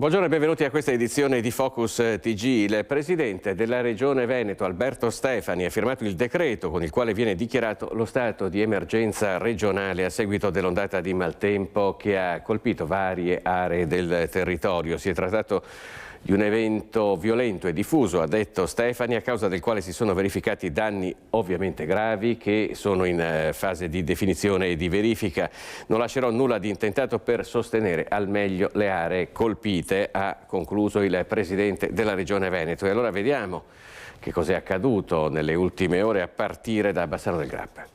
Buongiorno e benvenuti a questa edizione di Focus TG. Il presidente della Regione Veneto, Alberto Stefani, ha firmato il decreto con il quale viene dichiarato lo stato di emergenza regionale a seguito dell'ondata di maltempo che ha colpito varie aree del territorio. Si è trattato di un evento violento e diffuso, ha detto Stefani, a causa del quale si sono verificati danni ovviamente gravi che sono in fase di definizione e di verifica. Non lascerò nulla di intentato per sostenere al meglio le aree colpite, ha concluso il presidente della Regione Veneto. E allora vediamo che cos'è accaduto nelle ultime ore a partire da Bassano del Grappa.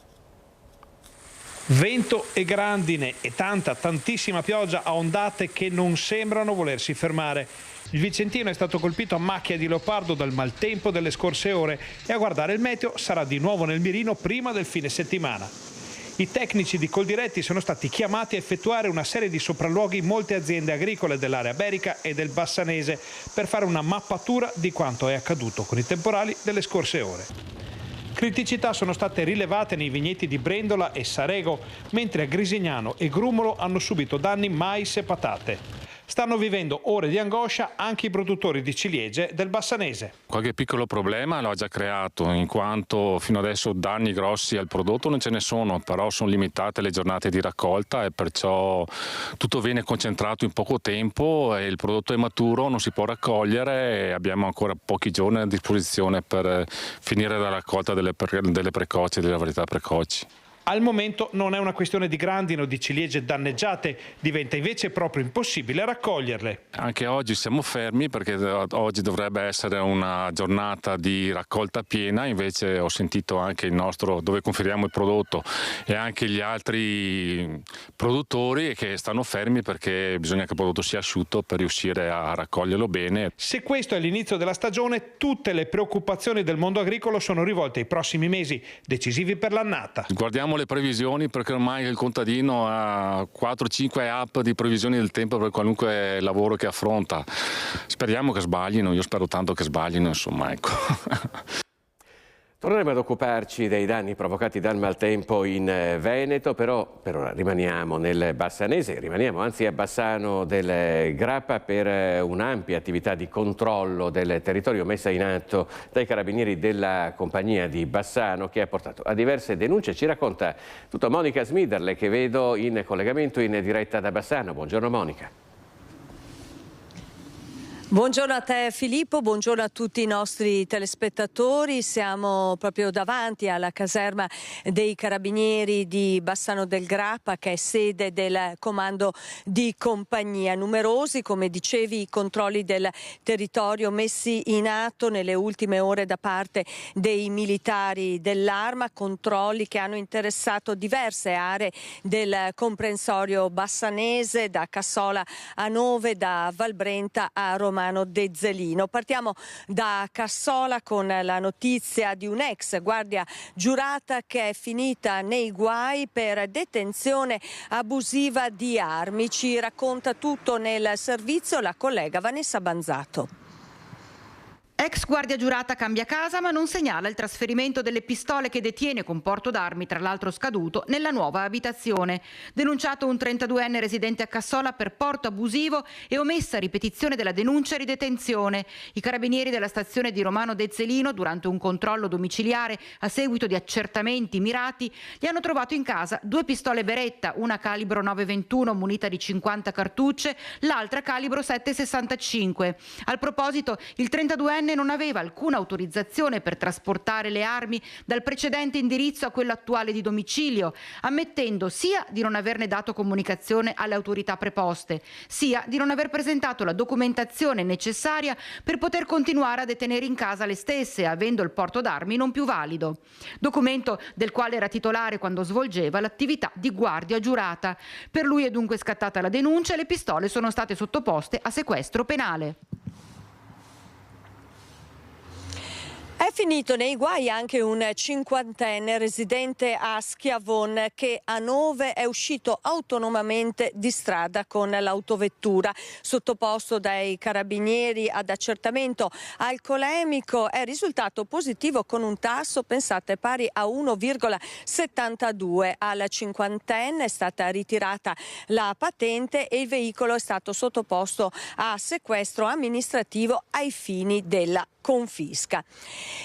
Vento e grandine e tantissima pioggia a ondate che non sembrano volersi fermare. Il Vicentino è stato colpito a macchia di leopardo dal maltempo delle scorse ore e a guardare il meteo sarà di nuovo nel mirino prima del fine settimana. I tecnici di Coldiretti sono stati chiamati a effettuare una serie di sopralluoghi in molte aziende agricole dell'area berica e del Bassanese per fare una mappatura di quanto è accaduto con i temporali delle scorse ore. Criticità sono state rilevate nei vigneti di Brendola e Sarego, mentre a Grisignano e Grumolo hanno subito danni mais e patate. Stanno vivendo ore di angoscia anche i produttori di ciliegie del Bassanese. Qualche piccolo problema l'ho già creato, in quanto fino adesso danni grossi al prodotto non ce ne sono, però sono limitate le giornate di raccolta e perciò tutto viene concentrato in poco tempo e il prodotto è maturo, non si può raccogliere e abbiamo ancora pochi giorni a disposizione per finire la raccolta delle precoci, delle varietà precoci. Al momento non è una questione di grandine o di ciliegie danneggiate, diventa invece proprio impossibile raccoglierle. Anche oggi siamo fermi perché oggi dovrebbe essere una giornata di raccolta piena, invece ho sentito anche il nostro, dove conferiamo il prodotto, e anche gli altri produttori che stanno fermi perché bisogna che il prodotto sia asciutto per riuscire a raccoglierlo bene. Se questo è l'inizio della stagione, tutte le preoccupazioni del mondo agricolo sono rivolte ai prossimi mesi, decisivi per l'annata. Guardiamo le previsioni perché ormai il contadino ha 4-5 app di previsioni del tempo per qualunque lavoro che affronta. Speriamo che sbaglino, io spero tanto che sbaglino, insomma, ecco. Torneremo ad occuparci dei danni provocati dal maltempo in Veneto, però per ora rimaniamo nel Bassanese, rimaniamo anzi a Bassano del Grappa per un'ampia attività di controllo del territorio messa in atto dai carabinieri della compagnia di Bassano che ha portato a diverse denunce. Ci racconta tutto Monica Smiderle che vedo in collegamento in diretta da Bassano. Buongiorno Monica. Buongiorno a te Filippo, buongiorno a tutti i nostri telespettatori. Siamo proprio davanti alla caserma dei Carabinieri di Bassano del Grappa, che è sede del comando di compagnia. Numerosi, come dicevi, i controlli del territorio messi in atto nelle ultime ore da parte dei militari dell'Arma, controlli che hanno interessato diverse aree del comprensorio bassanese, da Cassola a Nove, da Valbrenta a Romano Dezzelino. Partiamo da Cassola con la notizia di un'ex guardia giurata che è finita nei guai per detenzione abusiva di armi. Ci racconta tutto nel servizio la collega Vanessa Banzato. Ex guardia giurata cambia casa ma non segnala il trasferimento delle pistole che detiene con porto d'armi, tra l'altro scaduto, nella nuova abitazione. Denunciato un 32enne residente a Cassola per porto abusivo e omessa ripetizione della denuncia e ridetenzione. I carabinieri della stazione di Romano Dezzelino, durante un controllo domiciliare a seguito di accertamenti mirati, gli hanno trovato in casa 2 pistole Beretta, una calibro 921 munita di 50 cartucce, l'altra calibro 7,65. Al proposito, il 32enne non aveva alcuna autorizzazione per trasportare le armi dal precedente indirizzo a quello attuale di domicilio, ammettendo sia di non averne dato comunicazione alle autorità preposte, sia di non aver presentato la documentazione necessaria per poter continuare a detenere in casa le stesse, avendo il porto d'armi non più valido. Documento del quale era titolare quando svolgeva l'attività di guardia giurata. Per lui è dunque scattata la denuncia e le pistole sono state sottoposte a sequestro penale. È Finito nei guai anche un 50enne residente a Schiavon che a 9 è uscito autonomamente di strada con l'autovettura. Sottoposto dai carabinieri ad accertamento alcolemico, è risultato positivo con un tasso, pensate, pari a 1,72. Al 50enne è stata ritirata la patente e il veicolo è stato sottoposto a sequestro amministrativo ai fini della confisca.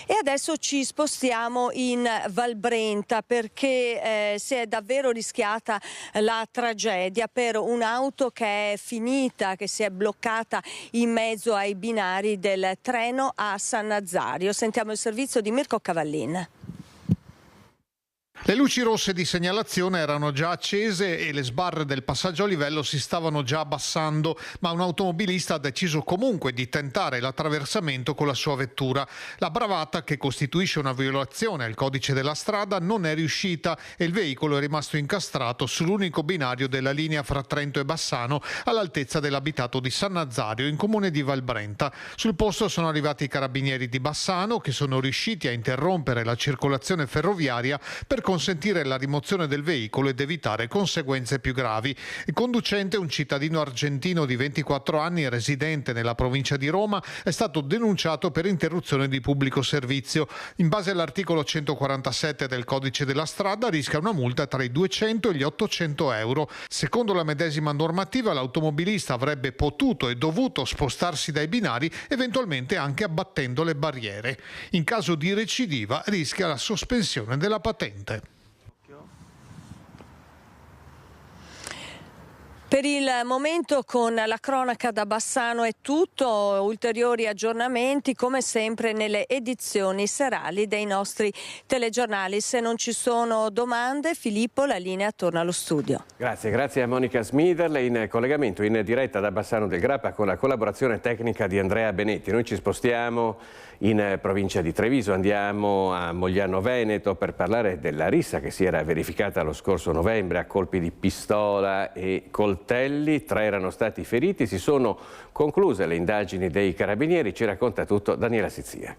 E adesso ci spostiamo in Valbrenta perché si è davvero rischiata la tragedia per un'auto che è finita, che si è bloccata in mezzo ai binari del treno a San Nazario. Sentiamo il servizio di Mirko Cavallin. Le luci rosse di segnalazione erano già accese e le sbarre del passaggio a livello si stavano già abbassando, ma un automobilista ha deciso comunque di tentare l'attraversamento con la sua vettura. La bravata, che costituisce una violazione al codice della strada, non è riuscita e il veicolo è rimasto incastrato sull'unico binario della linea fra Trento e Bassano all'altezza dell'abitato di San Nazario in comune di Valbrenta. Sul posto sono arrivati i carabinieri di Bassano che sono riusciti a interrompere la circolazione ferroviaria per consentire la rimozione del veicolo ed evitare conseguenze più gravi. Il conducente, un cittadino argentino di 24 anni residente nella provincia di Roma, è stato denunciato per interruzione di pubblico servizio. In base all'articolo 147 del codice della strada rischia una multa tra i 200 e gli 800 euro. Secondo la medesima normativa l'automobilista avrebbe potuto e dovuto spostarsi dai binari, eventualmente anche abbattendo le barriere. In caso di recidiva rischia la sospensione della patente. Per il momento con la cronaca da Bassano è tutto, ulteriori aggiornamenti come sempre nelle edizioni serali dei nostri telegiornali. Se non ci sono domande, Filippo, la linea torna allo studio. Grazie a Monica Smiderle in collegamento in diretta da Bassano del Grappa con la collaborazione tecnica di Andrea Benetti. Noi ci spostiamo in provincia di Treviso, andiamo a Mogliano Veneto per parlare della rissa che si era verificata lo scorso novembre a colpi di pistola e coltelli. 3 erano stati feriti, si sono concluse le indagini dei carabinieri, ci racconta tutto Daniela Sizia.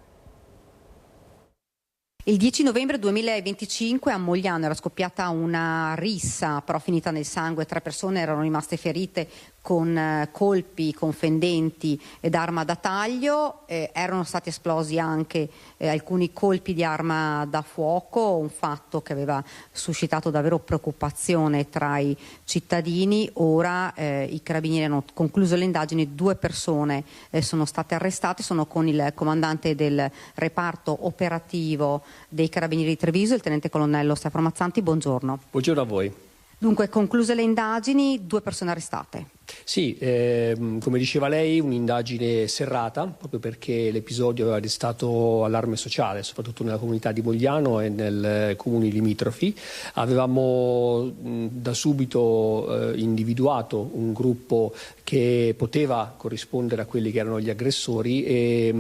Il 10 novembre 2025 a Mogliano era scoppiata una rissa, però finita nel sangue. 3 persone erano rimaste ferite con colpi, con fendenti ed arma da taglio. Erano stati esplosi anche alcuni colpi di arma da fuoco, un fatto che aveva suscitato davvero preoccupazione tra i cittadini. Ora i carabinieri hanno concluso le indagini, 2 persone sono state arrestate, sono con il comandante del reparto operativo dei carabinieri di Treviso, il tenente colonnello Stefano Mazzanti. Buongiorno. Buongiorno a voi. Dunque, concluse le indagini, 2 persone arrestate. Sì, come diceva lei, un'indagine serrata, proprio perché l'episodio aveva destato allarme sociale, soprattutto nella comunità di Mogliano e nei comuni limitrofi. Avevamo da subito individuato un gruppo che poteva corrispondere a quelli che erano gli aggressori e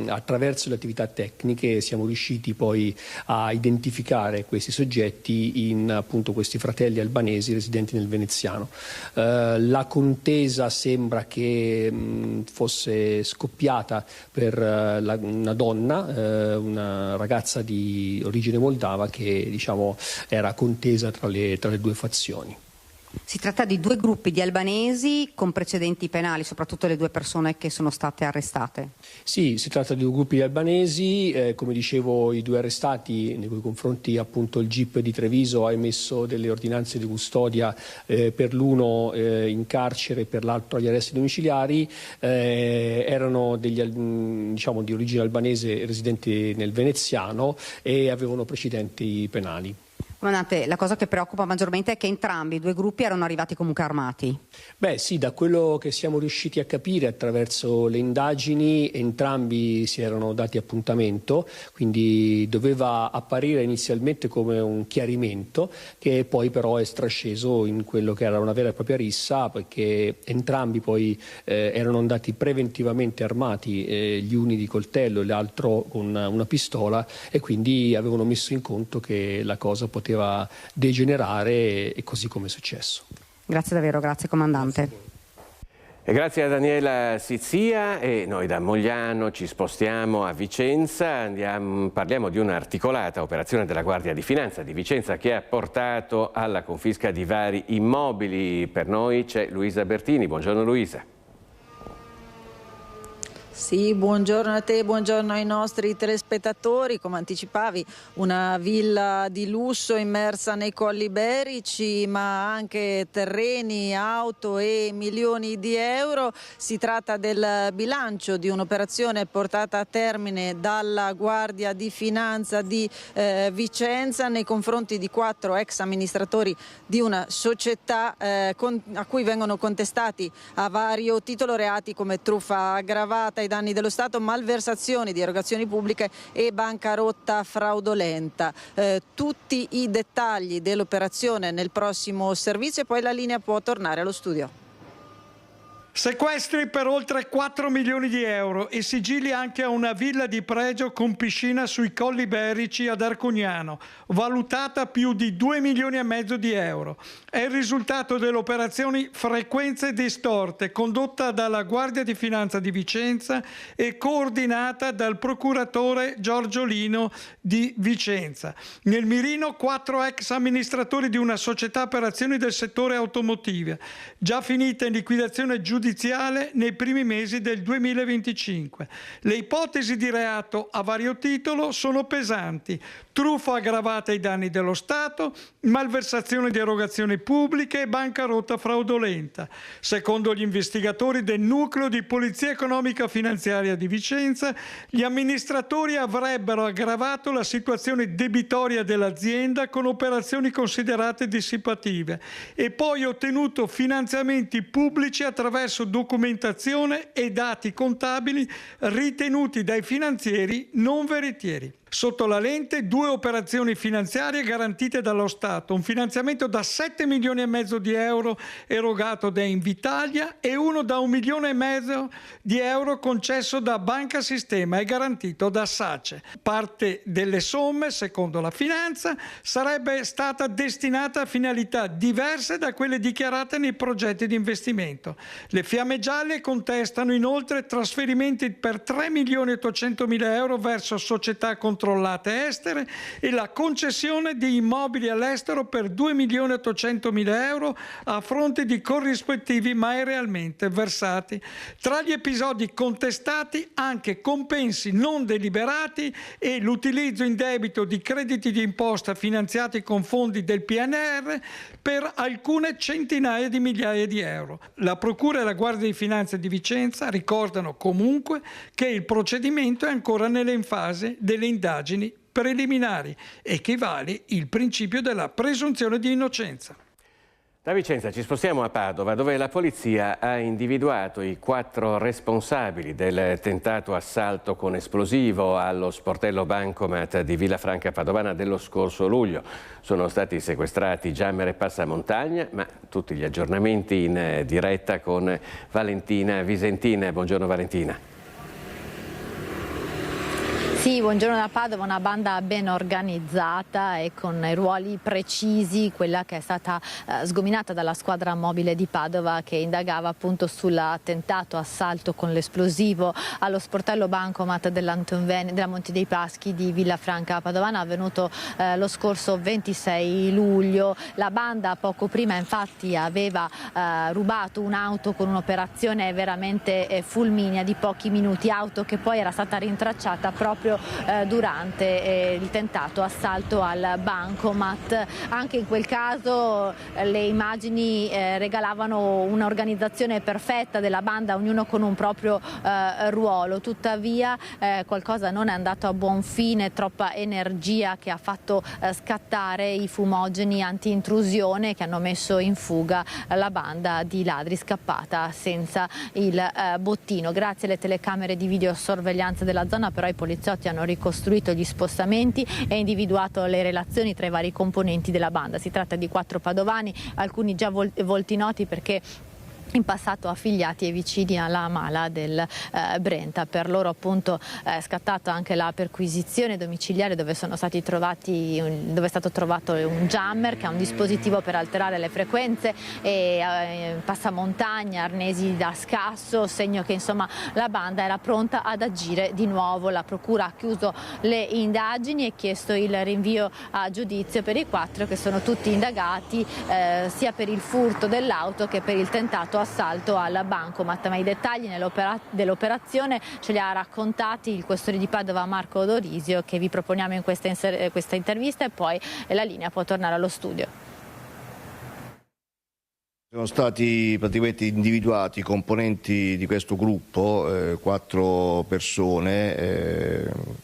attraverso le attività tecniche siamo riusciti poi a identificare questi soggetti in appunto questi fratelli albanesi residenti nel veneziano. La contesa sembra che fosse scoppiata per una donna, una ragazza di origine moldava che era contesa tra le 2 fazioni. Si tratta di 2 gruppi di albanesi con precedenti penali, soprattutto le 2 persone che sono state arrestate. Sì, si tratta di 2 gruppi di albanesi, come dicevo i 2 arrestati nei cui confronti appunto il GIP di Treviso ha emesso delle ordinanze di custodia, per l'uno in carcere, per l'altro agli arresti domiciliari, erano di origine albanese residenti nel veneziano e avevano precedenti penali. Comandante, la cosa che preoccupa maggiormente è che entrambi i 2 gruppi erano arrivati comunque armati. Beh sì, da quello che siamo riusciti a capire attraverso le indagini, entrambi si erano dati appuntamento, quindi doveva apparire inizialmente come un chiarimento che poi però è strasceso in quello che era una vera e propria rissa, perché entrambi poi erano andati preventivamente armati, gli uni di coltello e l'altro con una pistola, e quindi avevano messo in conto che la cosa poteva degenerare, e così come è successo. Grazie davvero, grazie comandante. E grazie a Daniela Sizia, e noi da Mogliano ci spostiamo a Vicenza, parliamo di un'articolata operazione della Guardia di Finanza di Vicenza che ha portato alla confisca di vari immobili. Per noi c'è Luisa Bertini. Buongiorno Luisa. Sì, buongiorno a te, buongiorno ai nostri telespettatori. Come anticipavi, una villa di lusso immersa nei Colli Iberici, ma anche terreni, auto e milioni di euro. Si tratta del bilancio di un'operazione portata a termine dalla Guardia di Finanza di Vicenza nei confronti di 4 ex amministratori di una società a cui vengono contestati a vario titolo reati come truffa aggravata ai danni dello Stato, malversazioni di erogazioni pubbliche e bancarotta fraudolenta. Tutti i dettagli dell'operazione nel prossimo servizio e poi la linea può tornare allo studio. Sequestri per oltre 4 milioni di euro e sigilli anche a una villa di pregio con piscina sui Colli Iberici ad Arcugnano, valutata più di 2 milioni e mezzo di euro. È il risultato dell'operazione Frequenze Distorte, condotta dalla Guardia di Finanza di Vicenza e coordinata dal procuratore Giorgio Lino di Vicenza. Nel mirino 4 ex amministratori di una società per azioni del settore automotive, già finita in liquidazione giudiziaria nei primi mesi del 2025. Le ipotesi di reato a vario titolo sono pesanti: truffa aggravata ai danni dello Stato, malversazione di erogazioni pubbliche e bancarotta fraudolenta. Secondo gli investigatori del Nucleo di Polizia Economica Finanziaria di Vicenza, gli amministratori avrebbero aggravato la situazione debitoria dell'azienda con operazioni considerate dissipative e poi ottenuto finanziamenti pubblici attraverso documentazione e dati contabili ritenuti dai finanzieri non veritieri. Sotto la lente 2 operazioni finanziarie garantite dallo Stato, un finanziamento da 7 milioni e mezzo di euro erogato da Invitalia e uno da 1 milione e mezzo di euro concesso da Banca Sistema e garantito da SACE. Parte delle somme, secondo la Finanza, sarebbe stata destinata a finalità diverse da quelle dichiarate nei progetti di investimento. Le Fiamme Gialle contestano inoltre trasferimenti per 3 milioni e 800 mila euro verso società controllate estere e la concessione di immobili all'estero per 2 milioni e 800 mila euro a fronte di corrispettivi mai realmente versati. Tra gli episodi contestati anche compensi non deliberati e l'utilizzo in debito di crediti di imposta finanziati con fondi del PNR per alcune centinaia di migliaia di euro. La Procura e la Guardia di Finanza di Vicenza ricordano comunque che il procedimento è ancora nelle fasi delle indagini preliminari, equivale il principio della presunzione di innocenza. Da Vicenza ci spostiamo a Padova, dove la polizia ha individuato i 4 responsabili del tentato assalto con esplosivo allo sportello Bancomat di Villafranca Padovana dello scorso luglio. Sono stati sequestrati Jammer e Passamontagna, ma tutti gli aggiornamenti in diretta con Valentina Visentin. Buongiorno Valentina. Sì, buongiorno da Padova, una banda ben organizzata e con ruoli precisi, quella che è stata sgominata dalla squadra mobile di Padova che indagava appunto sull'attentato assalto con l'esplosivo allo sportello Bancomat della Monte dei Paschi di Villafranca Padovana, avvenuto lo scorso 26 luglio. La banda poco prima infatti aveva rubato un'auto con un'operazione veramente fulminea di pochi minuti, auto che poi era stata rintracciata proprio durante il tentato assalto al Bancomat. Anche in quel caso le immagini regalavano un'organizzazione perfetta della banda, ognuno con un proprio ruolo. Tuttavia qualcosa non è andato a buon fine, troppa energia che ha fatto scattare i fumogeni anti-intrusione che hanno messo in fuga la banda di ladri scappata senza il bottino. Grazie alle telecamere di videosorveglianza della zona però i poliziotti hanno ricostruito gli spostamenti e individuato le relazioni tra i vari componenti della banda. Si tratta di 4 padovani, alcuni già volti noti perché in passato affiliati e vicini alla mala del Brenta. Per loro appunto è scattata anche la perquisizione domiciliare dove è stato trovato un jammer, che è un dispositivo per alterare le frequenze, e passamontagna, arnesi da scasso, segno che insomma la banda era pronta ad agire di nuovo. La procura ha chiuso le indagini e chiesto il rinvio a giudizio per i 4 che sono tutti indagati sia per il furto dell'auto che per il tentato assalto al bancomat, ma i dettagli dell'operazione ce li ha raccontati il questore di Padova Marco Dorisio, che vi proponiamo in questa intervista, e poi la linea può tornare allo studio. Sono stati praticamente individuati i componenti di questo gruppo, 4 persone,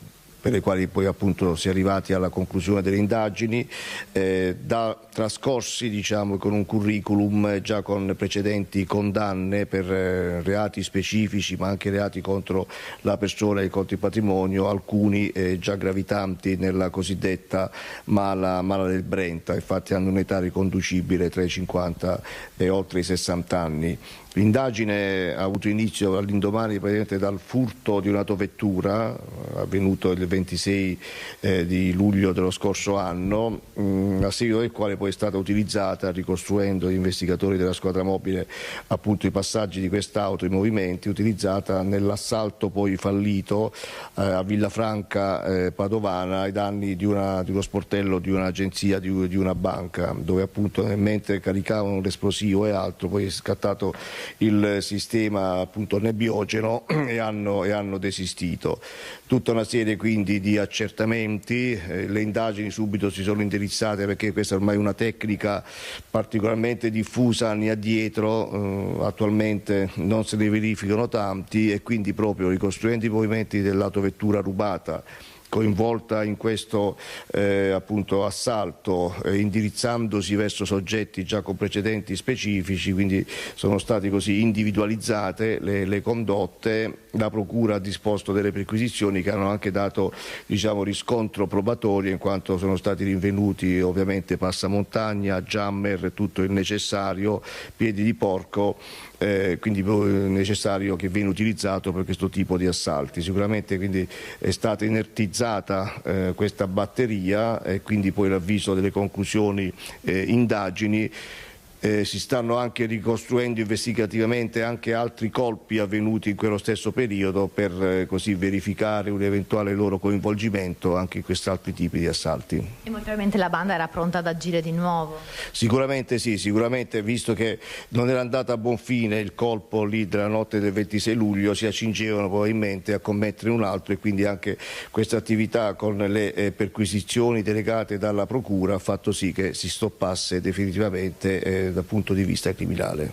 per le quali poi appunto si è arrivati alla conclusione delle indagini, da trascorsi diciamo con un curriculum già con precedenti condanne per reati specifici, ma anche reati contro la persona e contro il patrimonio, alcuni già gravitanti nella cosiddetta mala del Brenta. Infatti hanno un'età riconducibile tra i 50 e oltre i 60 anni. L'indagine ha avuto inizio all'indomani dal furto di un'autovettura avvenuto il 26 di luglio dello scorso anno, a seguito del quale poi è stata utilizzata, ricostruendo gli investigatori della squadra mobile appunto i passaggi di quest'auto, i movimenti, utilizzata nell'assalto poi fallito a Villafranca Padovana ai danni di uno sportello di un'agenzia di una banca, dove appunto mentre caricavano l'esplosivo e altro poi è scattato il sistema appunto nebbiogeno e hanno desistito. Tutta una serie quindi di accertamenti, le indagini subito si sono indirizzate, perché questa è ormai una tecnica particolarmente diffusa anni addietro, attualmente non se ne verificano tanti, e quindi proprio ricostruendo i movimenti dell'autovettura rubata coinvolta in questo appunto assalto, indirizzandosi verso soggetti già con precedenti specifici, quindi sono state così individualizzate le condotte. La procura ha disposto delle perquisizioni che hanno anche dato riscontro probatorio, in quanto sono stati rinvenuti ovviamente passamontagna, jammer, tutto il necessario, piedi di porco, quindi necessario che viene utilizzato per questo tipo di assalti. Sicuramente quindi è stata inertizzata questa batteria, e quindi poi l'avviso delle conclusioni indagini. Si stanno anche ricostruendo investigativamente anche altri colpi avvenuti in quello stesso periodo, per così verificare un eventuale loro coinvolgimento anche in questi altri tipi di assalti. E molto probabilmente la banda era pronta ad agire di nuovo? Sicuramente sì, visto che non era andata a buon fine il colpo lì della notte del 26 luglio, si accingevano probabilmente a commettere un altro, e quindi anche questa attività con le perquisizioni delegate dalla procura ha fatto sì che si stoppasse definitivamente dal punto di vista criminale.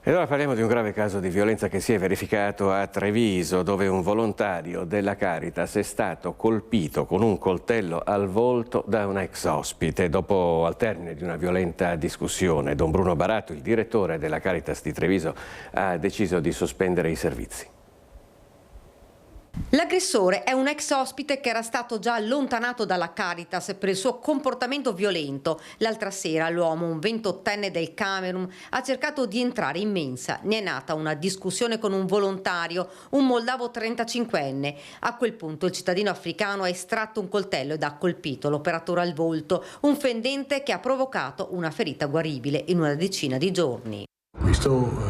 E allora parliamo di un grave caso di violenza che si è verificato a Treviso, dove un volontario della Caritas è stato colpito con un coltello al volto da un ex ospite. Dopo, al termine di una violenta discussione, don Bruno Baratto, il direttore della Caritas di Treviso, ha deciso di sospendere i servizi. L'aggressore è un ex ospite che era stato già allontanato dalla Caritas per il suo comportamento violento. L'altra sera l'uomo, un 28enne del Camerun, ha cercato di entrare in mensa. Ne è nata una discussione con un volontario, un moldavo 35enne. A quel punto il cittadino africano ha estratto un coltello ed ha colpito l'operatore al volto, un fendente che ha provocato una ferita guaribile in una decina di giorni. Questo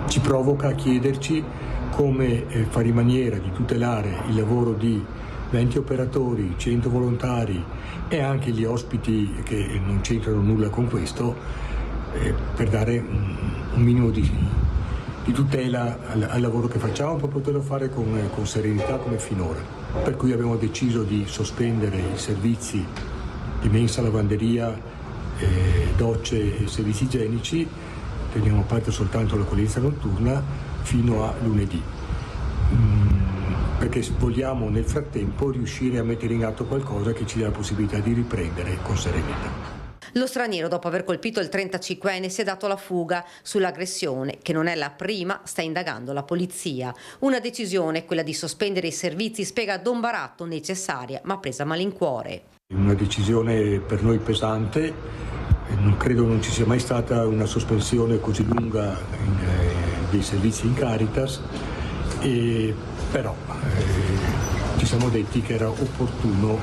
ci provoca a chiederci come fare in maniera di tutelare il lavoro di 20 operatori, 100 volontari e anche gli ospiti che non c'entrano nulla con questo, per dare un minimo di tutela al lavoro che facciamo, per poterlo fare con serenità come finora. Per cui abbiamo deciso di sospendere i servizi di mensa, lavanderia, docce e servizi igienici. Teniamo a parte soltanto l'accoglienza notturna fino a lunedì, perché vogliamo nel frattempo riuscire a mettere in atto qualcosa che ci dia la possibilità di riprendere con serenità. Lo straniero, dopo aver colpito il 35enne, si è dato alla fuga. Sull'aggressione, che non è la prima, sta indagando la polizia. Una decisione, quella di sospendere i servizi, spiega don Baratto, necessaria ma presa a malincuore. Una decisione per noi pesante, non credo non ci sia mai stata una sospensione così lunga dei servizi in Caritas, però ci siamo detti che era opportuno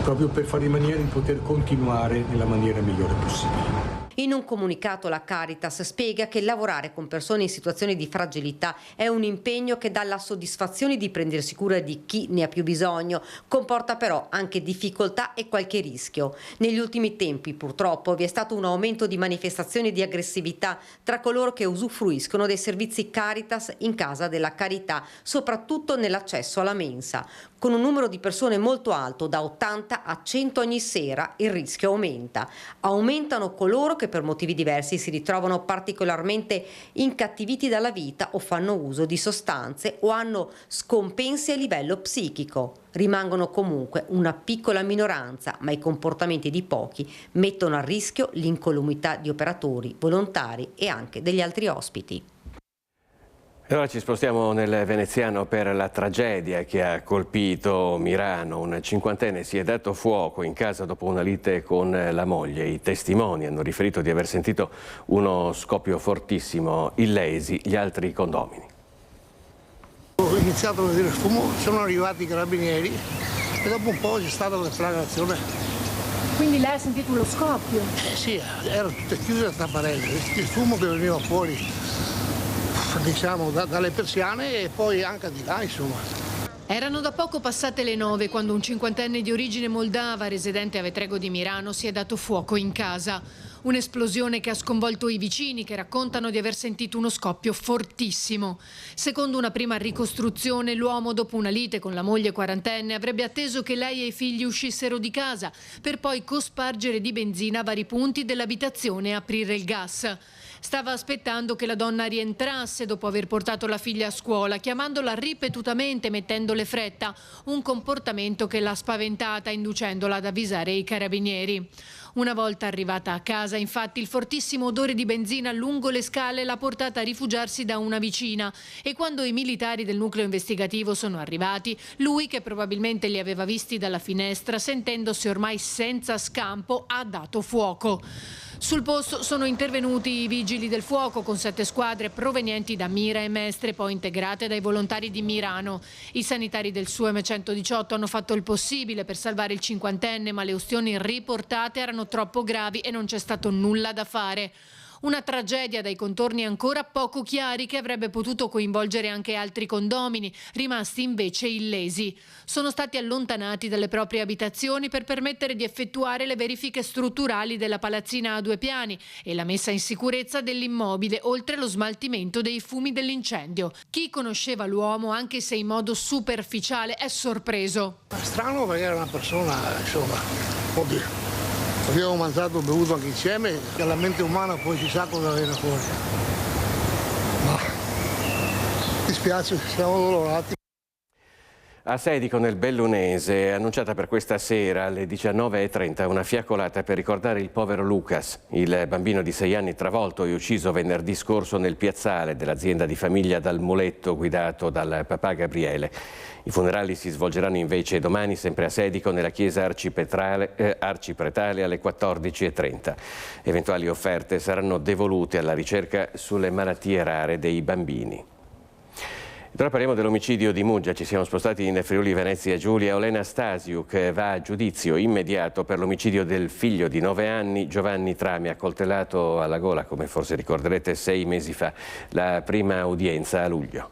proprio per fare in maniera di poter continuare nella maniera migliore possibile. In un comunicato la Caritas spiega che lavorare con persone in situazioni di fragilità è un impegno che dà la soddisfazione di prendersi cura di chi ne ha più bisogno, comporta però anche difficoltà e qualche rischio. Negli ultimi tempi purtroppo vi è stato un aumento di manifestazioni di aggressività tra coloro che usufruiscono dei servizi Caritas in Casa della Carità, soprattutto nell'accesso alla mensa. Con un numero di persone molto alto, da 80 a 100 ogni sera, il rischio aumenta. Aumentano coloro che per motivi diversi si ritrovano particolarmente incattiviti dalla vita o fanno uso di sostanze o hanno scompensi a livello psichico. Rimangono comunque una piccola minoranza, ma i comportamenti di pochi mettono a rischio l'incolumità di operatori, volontari e anche degli altri ospiti. E ora ci spostiamo nel veneziano per la tragedia che ha colpito Mirano. Un cinquantenne si è dato fuoco in casa dopo una lite con la moglie. I testimoni hanno riferito di aver sentito uno scoppio fortissimo, illesi gli altri condomini. Ho iniziato a vedere il fumo, sono arrivati i carabinieri e dopo un po' c'è stata la deflagrazione. Quindi lei ha sentito lo scoppio? Sì, erano tutte chiuse a tapparelle, il fumo che veniva fuori, diciamo, dalle persiane e poi anche di là, insomma. Erano da poco passate le 9 quando un cinquantenne di origine moldava, residente a Vetrego di Mirano, si è dato fuoco in casa. Un'esplosione che ha sconvolto i vicini, che raccontano di aver sentito uno scoppio fortissimo. Secondo una prima ricostruzione, l'uomo, dopo una lite con la moglie quarantenne, avrebbe atteso che lei e i figli uscissero di casa, per poi cospargere di benzina a vari punti dell'abitazione e aprire il gas. Stava aspettando che la donna rientrasse dopo aver portato la figlia a scuola, chiamandola ripetutamente, mettendole fretta, un comportamento che l'ha spaventata, inducendola ad avvisare i carabinieri. Una volta arrivata a casa, infatti, il fortissimo odore di benzina lungo le scale l'ha portata a rifugiarsi da una vicina e quando i militari del nucleo investigativo sono arrivati, lui, che probabilmente li aveva visti dalla finestra, sentendosi ormai senza scampo, ha dato fuoco. Sul posto sono intervenuti i vigili del fuoco con 7 squadre provenienti da Mira e Mestre, poi integrate dai volontari di Mirano. I sanitari del SUEM 118 hanno fatto il possibile per salvare il cinquantenne, ma le ustioni riportate erano troppo gravi e non c'è stato nulla da fare. Una tragedia dai contorni ancora poco chiari che avrebbe potuto coinvolgere anche altri condomini, rimasti invece illesi. Sono stati allontanati dalle proprie abitazioni per permettere di effettuare le verifiche strutturali della palazzina a 2 piani e la messa in sicurezza dell'immobile, oltre allo smaltimento dei fumi dell'incendio. Chi conosceva l'uomo, anche se in modo superficiale, è sorpreso. È strano perché era una persona, insomma, oddio. Abbiamo mangiato e bevuto anche insieme, che la mente umana poi si sa cosa viene fuori. Ma mi dispiace, siamo dolorati. A Sedico, nel Bellunese, è annunciata per questa sera alle 19:30 una fiaccolata per ricordare il povero Lucas, il bambino di 6 anni travolto e ucciso venerdì scorso nel piazzale dell'azienda di famiglia Dal Muletto guidato dal papà Gabriele. I funerali si svolgeranno invece domani sempre a Sedico nella chiesa arcipretale alle 14:30. Eventuali offerte saranno devolute alla ricerca sulle malattie rare dei bambini. Ora parliamo dell'omicidio di Muggia. Ci siamo spostati in Friuli Venezia Giulia. Olena Stasiuk va a giudizio immediato per l'omicidio del figlio di 9 anni, Giovanni Trami, accoltellato alla gola, come forse ricorderete, 6 mesi fa. La prima udienza a luglio.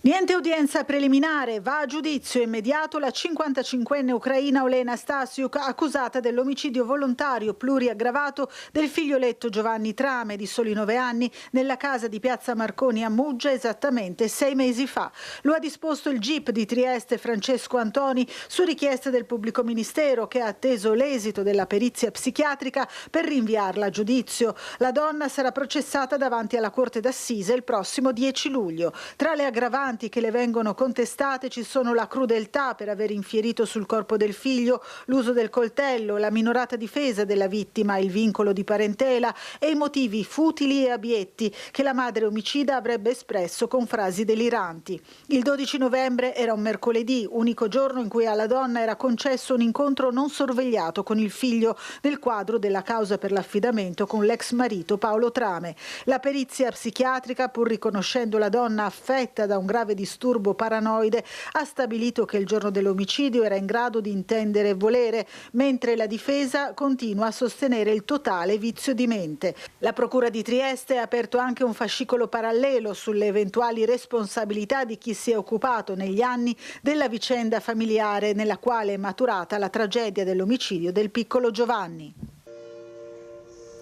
Niente udienza preliminare, va a giudizio immediato la 55enne ucraina Olena Stasiuk, accusata dell'omicidio volontario pluriaggravato del figlioletto Giovanni Trame, di soli 9 anni, nella casa di Piazza Marconi a Muggia esattamente 6 mesi fa. Lo ha disposto il GIP di Trieste Francesco Antoni su richiesta del pubblico ministero, che ha atteso l'esito della perizia psichiatrica per rinviarla a giudizio. La donna sarà processata davanti alla Corte d'Assise il prossimo 10 luglio. Tra le aggravanti aggravanti che le vengono contestate ci sono la crudeltà per aver infierito sul corpo del figlio, l'uso del coltello, la minorata difesa della vittima, il vincolo di parentela e i motivi futili e abietti che la madre omicida avrebbe espresso con frasi deliranti. Il 12 novembre era un mercoledì, unico giorno in cui alla donna era concesso un incontro non sorvegliato con il figlio nel quadro della causa per l'affidamento con l'ex marito Paolo Trame. La perizia psichiatrica, pur riconoscendo la donna affetta da un grave disturbo paranoide, ha stabilito che il giorno dell'omicidio era in grado di intendere e volere, mentre la difesa continua a sostenere il totale vizio di mente. La Procura di Trieste ha aperto anche un fascicolo parallelo sulle eventuali responsabilità di chi si è occupato negli anni della vicenda familiare nella quale è maturata la tragedia dell'omicidio del piccolo Giovanni.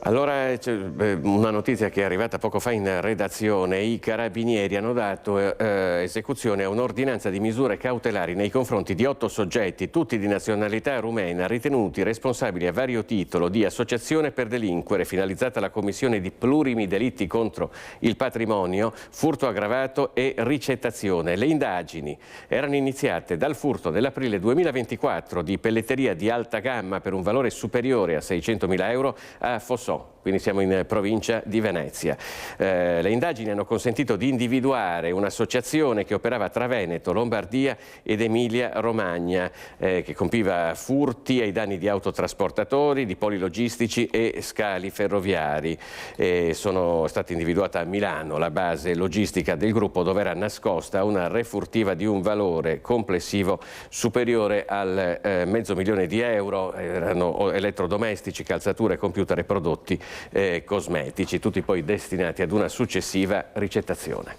Allora, c'è una notizia che è arrivata poco fa in redazione. I carabinieri hanno dato esecuzione a un'ordinanza di misure cautelari nei confronti di 8 soggetti, tutti di nazionalità rumena, ritenuti responsabili a vario titolo di associazione per delinquere finalizzata alla commissione di plurimi delitti contro il patrimonio, furto aggravato e ricettazione. Le indagini erano iniziate dal furto nell'aprile 2024 di pelletteria di alta gamma per un valore superiore a 600.000 euro a Fossò. Quindi siamo in provincia di Venezia. Le indagini hanno consentito di individuare un'associazione che operava tra Veneto, Lombardia ed Emilia-Romagna, che compiva furti ai danni di autotrasportatori, di poli logistici e scali ferroviari. Sono stata individuata a Milano la base logistica del gruppo, dove era nascosta una refurtiva di un valore complessivo superiore al $500.000 di euro. Erano elettrodomestici, calzature, computer e prodotti cosmetici, tutti poi destinati ad una successiva ricettazione.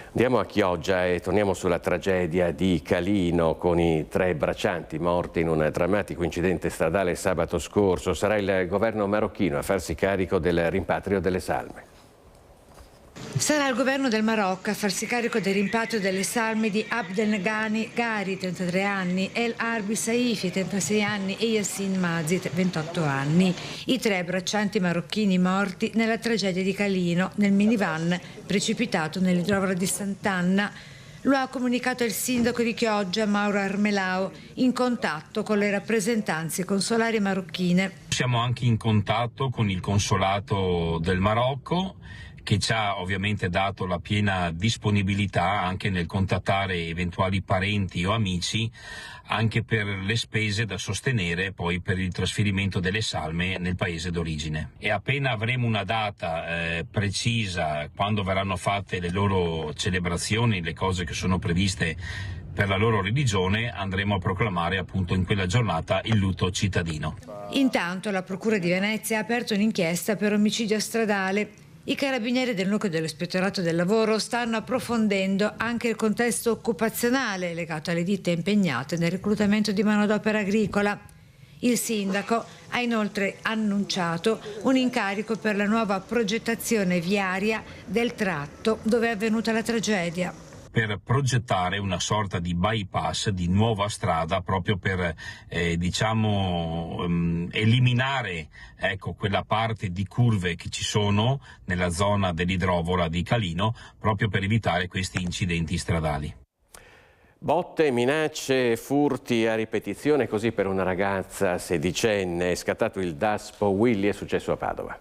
Andiamo a Chioggia e torniamo sulla tragedia di Calino con i 3 braccianti morti in un drammatico incidente stradale sabato scorso. Sarà il governo marocchino a farsi carico del rimpatrio delle salme. Sarà il governo del Marocco a farsi carico del rimpatrio delle salme di Abdelghani Gari, 33 anni, El Arbi Saifi, 36 anni e Yassin Mazit, 28 anni. I 3 braccianti marocchini morti nella tragedia di Calino, nel minivan precipitato nell'idrovora di Sant'Anna. Lo ha comunicato il sindaco di Chioggia, Mauro Armelao, in contatto con le rappresentanze consolari marocchine. Siamo anche in contatto con il consolato del Marocco, che ci ha ovviamente dato la piena disponibilità anche nel contattare eventuali parenti o amici, anche per le spese da sostenere poi per il trasferimento delle salme nel paese d'origine. E appena avremo una data precisa, quando verranno fatte le loro celebrazioni, le cose che sono previste per la loro religione, andremo a proclamare appunto in quella giornata il lutto cittadino. Intanto la Procura di Venezia ha aperto un'inchiesta per omicidio stradale. I carabinieri del nucleo dell'Ispettorato del Lavoro stanno approfondendo anche il contesto occupazionale legato alle ditte impegnate nel reclutamento di manodopera agricola. Il sindaco ha inoltre annunciato un incarico per la nuova progettazione viaria del tratto dove è avvenuta la tragedia, per progettare una sorta di bypass, di nuova strada, proprio per eliminare quella parte di curve che ci sono nella zona dell'idrovora di Calino, proprio per evitare questi incidenti stradali. Botte, minacce, furti a ripetizione, così per una ragazza sedicenne. È scattato il DASPO Willy, è successo a Padova.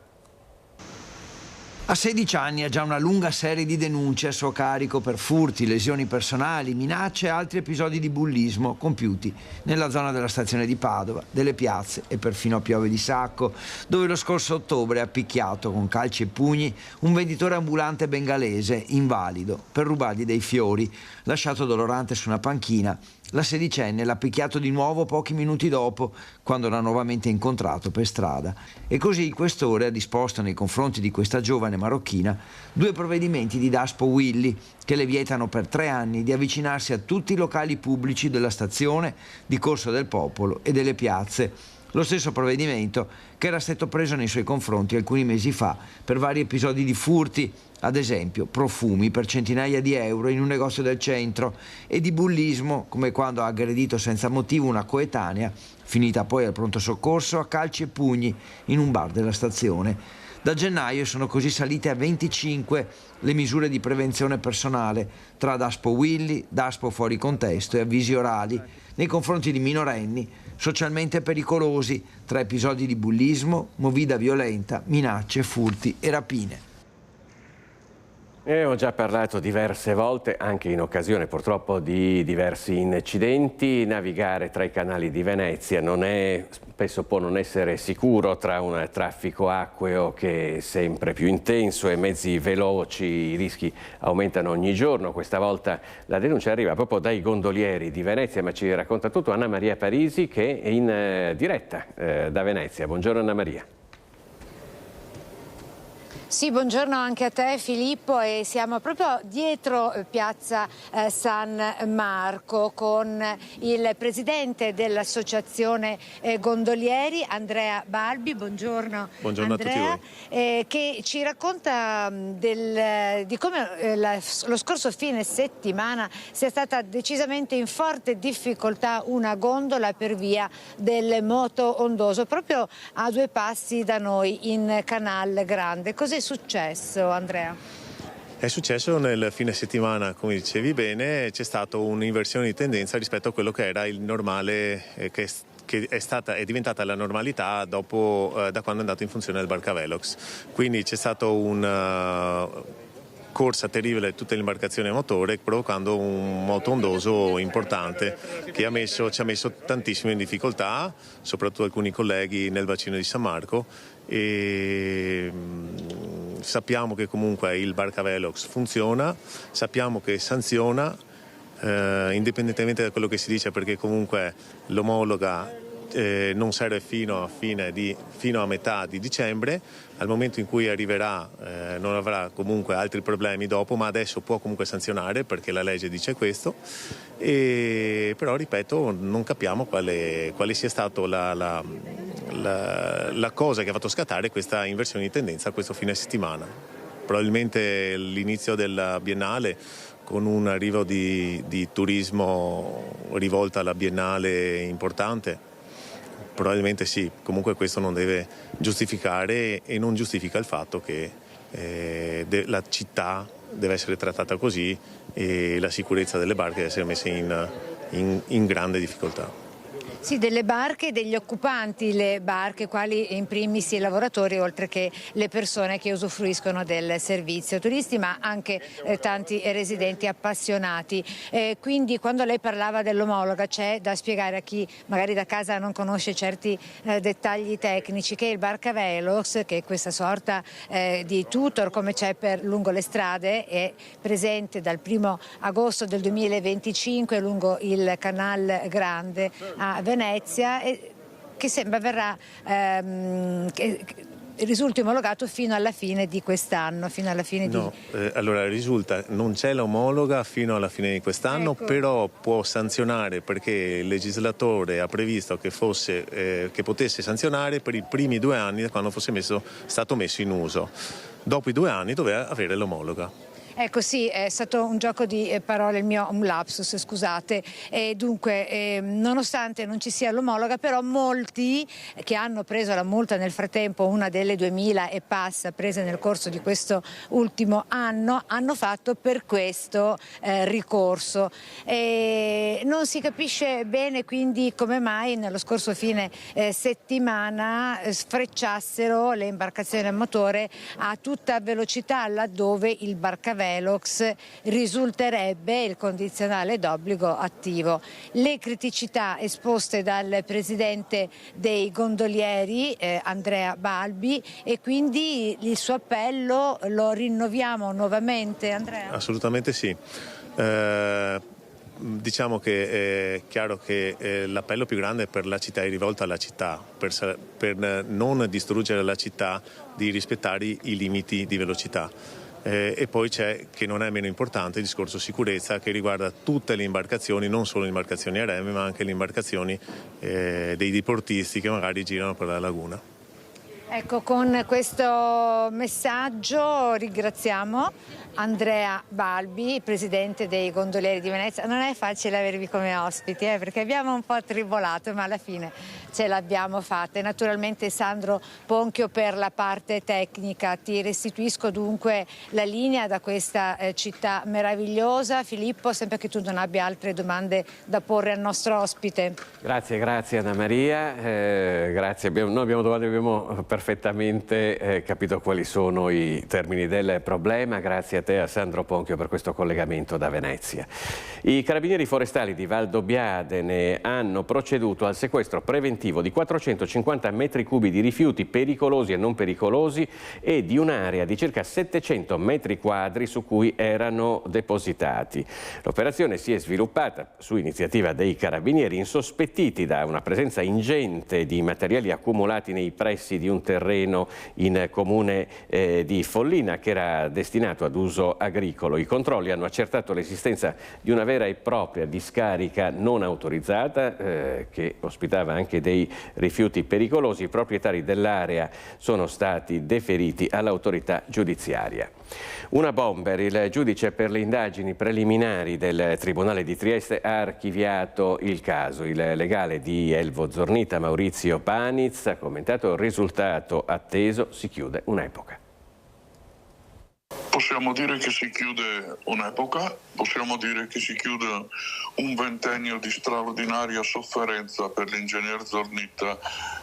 A 16 anni ha già una lunga serie di denunce a suo carico per furti, lesioni personali, minacce e altri episodi di bullismo compiuti nella zona della stazione di Padova, delle piazze e perfino a Piove di Sacco, dove lo scorso ottobre ha picchiato con calci e pugni un venditore ambulante bengalese invalido per rubargli dei fiori. Lasciato dolorante su una panchina, la sedicenne l'ha picchiato di nuovo pochi minuti dopo, quando l'ha nuovamente incontrato per strada. E così il questore ha disposto nei confronti di questa giovane marocchina 2 provvedimenti di DASPO Willy che le vietano per 3 anni di avvicinarsi a tutti i locali pubblici della stazione, di Corso del Popolo e delle piazze. Lo stesso provvedimento che era stato preso nei suoi confronti alcuni mesi fa per vari episodi di furti, ad esempio profumi per centinaia di euro in un negozio del centro, e di bullismo, come quando ha aggredito senza motivo una coetanea, finita poi al pronto soccorso a calci e pugni in un bar della stazione. Da gennaio sono così salite a 25 le misure di prevenzione personale tra Daspo Willy, Daspo fuori contesto e avvisi orali nei confronti di minorenni socialmente pericolosi, tra episodi di bullismo, movida violenta, minacce, furti e rapine. E ho già parlato diverse volte, anche in occasione purtroppo di diversi incidenti. Navigare tra i canali di Venezia spesso può non essere sicuro tra un traffico acqueo che è sempre più intenso e mezzi veloci. I rischi aumentano ogni giorno. Questa volta la denuncia arriva proprio dai gondolieri di Venezia, ma ci racconta tutto Anna Maria Parisi, che è in diretta da Venezia. Buongiorno Anna Maria. Sì, buongiorno anche a te Filippo, e siamo proprio dietro piazza San Marco con il presidente dell'associazione gondolieri Andrea Balbi. Buongiorno. Buongiorno Andrea, a tutti voi. Che ci racconta di come lo scorso fine settimana sia stata decisamente in forte difficoltà una gondola per via del moto ondoso proprio a 2 passi da noi in Canal Grande. Cos'è successo, Andrea? È successo nel fine settimana, come dicevi bene, c'è stata un'inversione di tendenza rispetto a quello che era il normale, che è diventata la normalità dopo, da quando è andato in funzione il barcavelox. Quindi c'è stato una corsa terribile di tutte le imbarcazioni a motore, provocando un moto ondoso importante che ci ha messo tantissimo in difficoltà, soprattutto alcuni colleghi nel bacino di San Marco. E sappiamo che comunque il barcavelox funziona, sappiamo che sanziona indipendentemente da quello che si dice, perché comunque l'omologa non serve fino a metà di dicembre. Al momento in cui arriverà non avrà comunque altri problemi dopo, ma adesso può comunque sanzionare perché la legge dice questo. Però ripeto, non capiamo quale sia stato la cosa che ha fatto scattare questa inversione di tendenza questo fine settimana. Probabilmente l'inizio della Biennale, con un arrivo di turismo rivolto alla Biennale importante. Probabilmente sì, comunque questo non deve giustificare e non giustifica il fatto che la città deve essere trattata così e la sicurezza delle barche deve essere messa in grande difficoltà. Sì, delle barche e degli occupanti, le barche quali in primis i lavoratori, oltre che le persone che usufruiscono del servizio turisti, ma anche tanti residenti appassionati. Quindi quando lei parlava dell'omologa c'è da spiegare a chi magari da casa non conosce certi dettagli tecnici che il barcavelox, che è questa sorta di tutor come c'è lungo le strade, è presente dal 1° agosto del 2025 lungo il Canal Grande a Venezia, che sembra che risulti omologato fino alla fine di quest'anno. Allora risulta, non c'è l'omologa fino alla fine di quest'anno, ecco. Però può sanzionare, perché il legislatore ha previsto che potesse sanzionare per i primi 2 anni da quando fosse stato messo in uso. Dopo i 2 anni doveva avere l'omologa. Ecco sì, è stato un gioco di parole, un lapsus, scusate. Dunque, nonostante non ci sia l'omologa, però molti che hanno preso la multa nel frattempo, una delle 2000 e passa prese nel corso di questo ultimo anno, hanno fatto per questo ricorso. Non si capisce bene quindi come mai nello scorso fine settimana sfrecciassero le imbarcazioni a motore a tutta velocità, laddove il barcavelox risulterebbe il condizionale d'obbligo attivo. Le criticità esposte dal presidente dei gondolieri Andrea Balbi, e quindi il suo appello lo rinnoviamo nuovamente, Andrea? Assolutamente sì. Diciamo che è chiaro che l'appello più grande per la città è rivolto alla città, per non distruggere la città, di rispettare i limiti di velocità. E poi c'è, che non è meno importante, il discorso sicurezza, che riguarda tutte le imbarcazioni, non solo le imbarcazioni a remi, ma anche le imbarcazioni dei diportisti che magari girano per la laguna. Ecco, con questo messaggio ringraziamo Andrea Balbi, presidente dei gondolieri di Venezia. Non è facile avervi come ospiti, perché abbiamo un po' tribolato, ma alla fine ce l'abbiamo fatta. E naturalmente Sandro Ponchio per la parte tecnica. Ti restituisco dunque la linea da questa città meravigliosa. Filippo, sempre che tu non abbia altre domande da porre al nostro ospite. Grazie Anna Maria, grazie. Noi abbiamo domande, abbiamo perfettamente capito quali sono i termini del problema. Grazie a te, a Sandro Ponchio, per questo collegamento da Venezia. I carabinieri forestali di Valdobbiadene hanno proceduto al sequestro preventivo di 450 metri cubi di rifiuti pericolosi e non pericolosi e di un'area di circa 700 metri quadri su cui erano depositati. L'operazione si è sviluppata su iniziativa dei carabinieri, insospettiti da una presenza ingente di materiali accumulati nei pressi di un terreno in comune di Follina che era destinato ad uso agricolo. I controlli hanno accertato l'esistenza di una vera e propria discarica non autorizzata che ospitava anche dei rifiuti pericolosi. I proprietari dell'area sono stati deferiti all'autorità giudiziaria. Una bomber, il giudice per le indagini preliminari del Tribunale di Trieste ha archiviato il caso. Il legale di Elvo Zornita, Maurizio Paniz, ha commentato: il risultato atteso, si chiude un'epoca. Possiamo dire che si chiude un'epoca, possiamo dire che si chiude un ventennio di straordinaria sofferenza per l'ingegner Zornita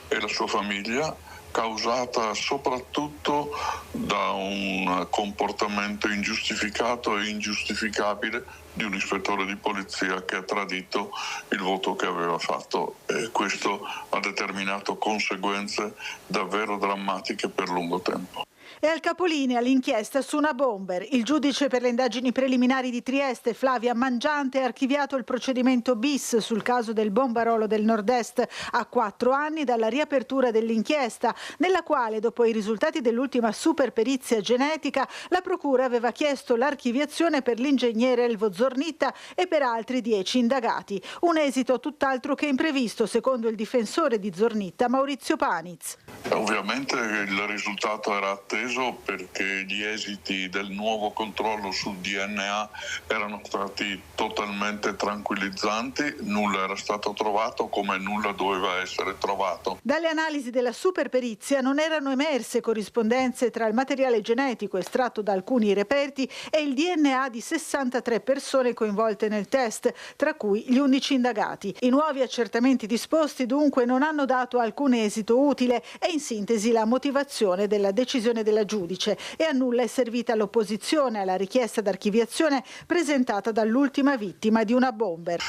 e la sua famiglia, causata soprattutto da un comportamento ingiustificato e ingiustificabile di un ispettore di polizia che ha tradito il voto che aveva fatto, e questo ha determinato conseguenze davvero drammatiche per lungo tempo. E al capolinea l'inchiesta su una bomber. Il giudice per le indagini preliminari di Trieste, Flavia Mangiante, ha archiviato il procedimento bis sul caso del bombarolo del Nord-Est a 4 anni dalla riapertura dell'inchiesta, nella quale, dopo i risultati dell'ultima superperizia genetica, la procura aveva chiesto l'archiviazione per l'ingegnere Elvo Zornita e per altri 10 indagati. Un esito tutt'altro che imprevisto, secondo il difensore di Zornita, Maurizio Paniz. Ovviamente il risultato era atteso perché gli esiti del nuovo controllo sul DNA erano stati totalmente tranquillizzanti, nulla era stato trovato come nulla doveva essere trovato. Dalle analisi della superperizia non erano emerse corrispondenze tra il materiale genetico estratto da alcuni reperti e il DNA di 63 persone coinvolte nel test, tra cui gli 11 indagati. I nuovi accertamenti disposti dunque non hanno dato alcun esito utile e in sintesi la motivazione della decisione della giudice, e a nulla è servita l'opposizione alla richiesta d'archiviazione presentata dall'ultima vittima di una bomber.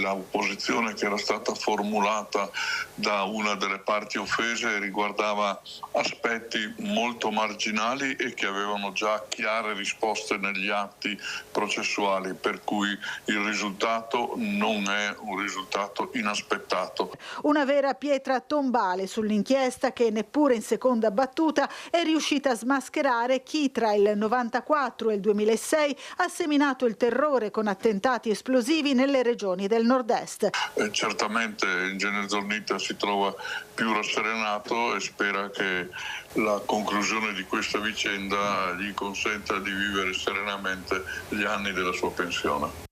L'opposizione che era stata formulata da una delle parti offese riguardava aspetti molto marginali e che avevano già chiare risposte negli atti processuali, per cui il risultato non è un risultato inaspettato. Una vera pietra tombale sull'inchiesta che neppure in seconda battuta è riuscita a smascherare chi tra il 94 e il 2006 ha seminato il terrore con attentati esplosivi nelle regioni del Nord-Est. Certamente l'ingegner Zornita si trova più rasserenato e spera che la conclusione di questa vicenda gli consenta di vivere serenamente gli anni della sua pensione.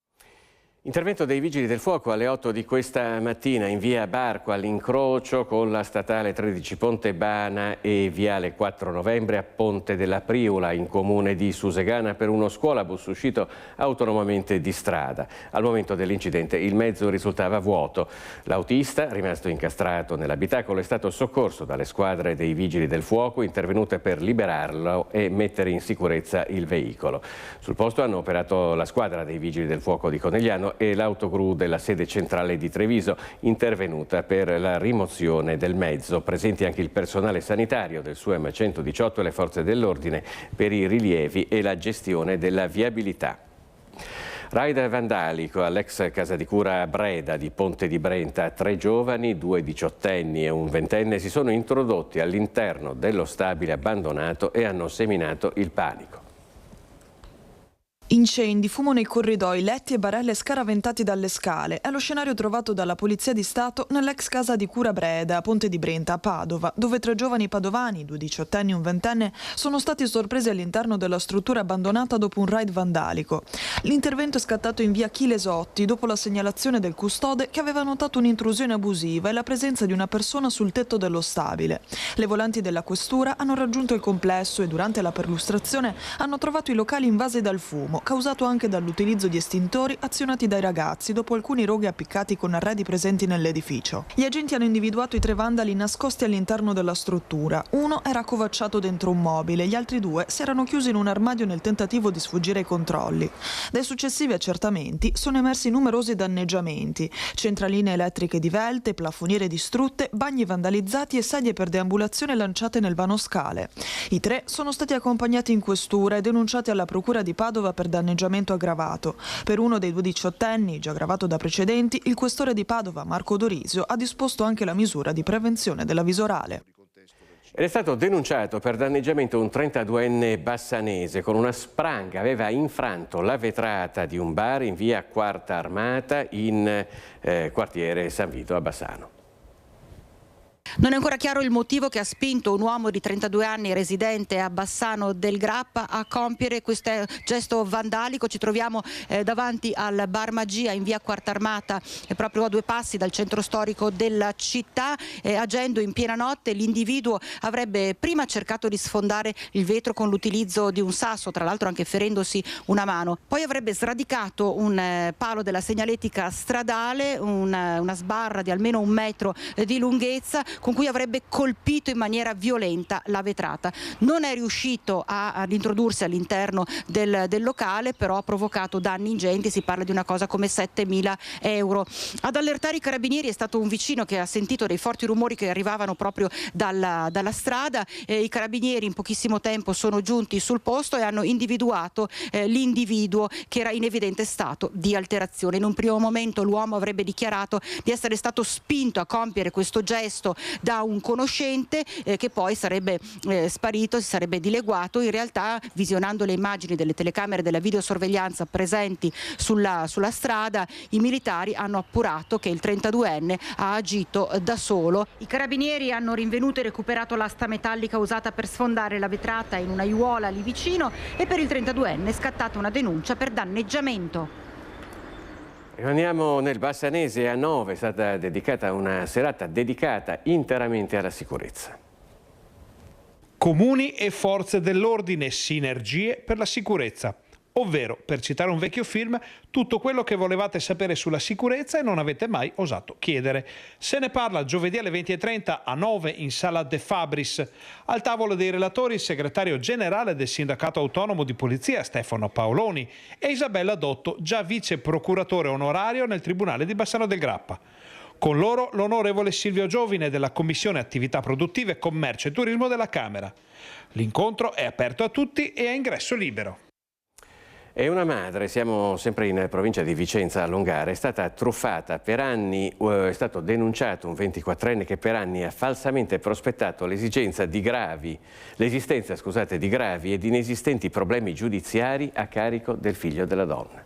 Intervento dei Vigili del Fuoco alle 8 di questa mattina in via Barco, all'incrocio con la statale 13 Ponte Bana e viale 4 novembre a Ponte della Priula, in comune di Susegana, per uno scuolabus uscito autonomamente di strada. Al momento dell'incidente il mezzo risultava vuoto. L'autista, rimasto incastrato nell'abitacolo, è stato soccorso dalle squadre dei Vigili del Fuoco intervenute per liberarlo e mettere in sicurezza il veicolo. Sul posto hanno operato la squadra dei Vigili del Fuoco di Conegliano e l'autogru della sede centrale di Treviso, intervenuta per la rimozione del mezzo. Presenti anche il personale sanitario del SUEM 118 e le forze dell'ordine per i rilievi e la gestione della viabilità. Raid vandalico all'ex casa di cura Breda di Ponte di Brenta. 3 giovani, 2 diciottenni e un ventenne si sono introdotti all'interno dello stabile abbandonato e hanno seminato il panico. Incendi, fumo nei corridoi, letti e barelle scaraventati dalle scale. È lo scenario trovato dalla Polizia di Stato nell'ex casa di Cura Breda, a Ponte di Brenta, a Padova, dove 3 giovani padovani, 2 diciottenni e un ventenne, sono stati sorpresi all'interno della struttura abbandonata dopo un raid vandalico. L'intervento è scattato in via Chilesotti dopo la segnalazione del custode che aveva notato un'intrusione abusiva e la presenza di una persona sul tetto dello stabile. Le volanti della questura hanno raggiunto il complesso e durante la perlustrazione hanno trovato i locali invasi dal fumo, causato anche dall'utilizzo di estintori azionati dai ragazzi dopo alcuni roghi appiccati con arredi presenti nell'edificio. Gli agenti hanno individuato i 3 vandali nascosti all'interno della struttura. Uno era accovacciato dentro un mobile, gli altri 2 si erano chiusi in un armadio nel tentativo di sfuggire ai controlli. Dai successivi accertamenti sono emersi numerosi danneggiamenti: centraline elettriche divelte, plafoniere distrutte, bagni vandalizzati e sedie per deambulazione lanciate nel vano scale. I 3 sono stati accompagnati in questura e denunciati alla Procura di Padova per danneggiamento aggravato. Per uno dei 2 diciottenni, già aggravato da precedenti, il questore di Padova, Marco Dorisio, ha disposto anche la misura di prevenzione della visorale. Ed è stato denunciato per danneggiamento un 32enne bassanese. Con una spranga aveva infranto la vetrata di un bar in via Quarta Armata in quartiere San Vito a Bassano. Non è ancora chiaro il motivo che ha spinto un uomo di 32 anni residente a Bassano del Grappa a compiere questo gesto vandalico. Ci troviamo davanti al Bar Magia in via Quarta Armata, proprio a 2 passi dal centro storico della città. Agendo in piena notte, l'individuo avrebbe prima cercato di sfondare il vetro con l'utilizzo di un sasso, tra l'altro anche ferendosi una mano. Poi avrebbe sradicato un palo della segnaletica stradale, una sbarra di almeno 1 metro di lunghezza, con cui avrebbe colpito in maniera violenta la vetrata. Non è riuscito ad introdursi all'interno del locale, però ha provocato danni ingenti, si parla di una cosa come 7.000 euro. Ad allertare i carabinieri è stato un vicino che ha sentito dei forti rumori che arrivavano proprio dalla strada. I carabinieri in pochissimo tempo sono giunti sul posto e hanno individuato l'individuo che era in evidente stato di alterazione. In un primo momento l'uomo avrebbe dichiarato di essere stato spinto a compiere questo gesto da un conoscente che poi sarebbe sparito, si sarebbe dileguato. In realtà, visionando le immagini delle telecamere della videosorveglianza presenti sulla strada, i militari hanno appurato che il 32enne ha agito da solo. I carabinieri hanno rinvenuto e recuperato l'asta metallica usata per sfondare la vetrata in una aiuola lì vicino e per il 32enne è scattata una denuncia per danneggiamento. Rimaniamo nel Bassanese. A 9 è stata dedicata una serata dedicata interamente alla sicurezza. Comuni e forze dell'ordine, sinergie per la sicurezza. Ovvero, per citare un vecchio film, tutto quello che volevate sapere sulla sicurezza e non avete mai osato chiedere. Se ne parla giovedì alle 20:30 a 9 in sala De Fabris. Al tavolo dei relatori il segretario generale del Sindacato Autonomo di Polizia Stefano Paoloni e Isabella Dotto, già vice procuratore onorario nel Tribunale di Bassano del Grappa. Con loro l'onorevole Silvio Giovine della Commissione Attività Produttive, Commercio e Turismo della Camera. L'incontro è aperto a tutti e a ingresso libero. E una madre, siamo sempre in provincia di Vicenza a Longare, è stata truffata per anni. È stato denunciato un 24enne che per anni ha falsamente prospettato l'esistenza di gravi ed inesistenti problemi giudiziari a carico del figlio della donna.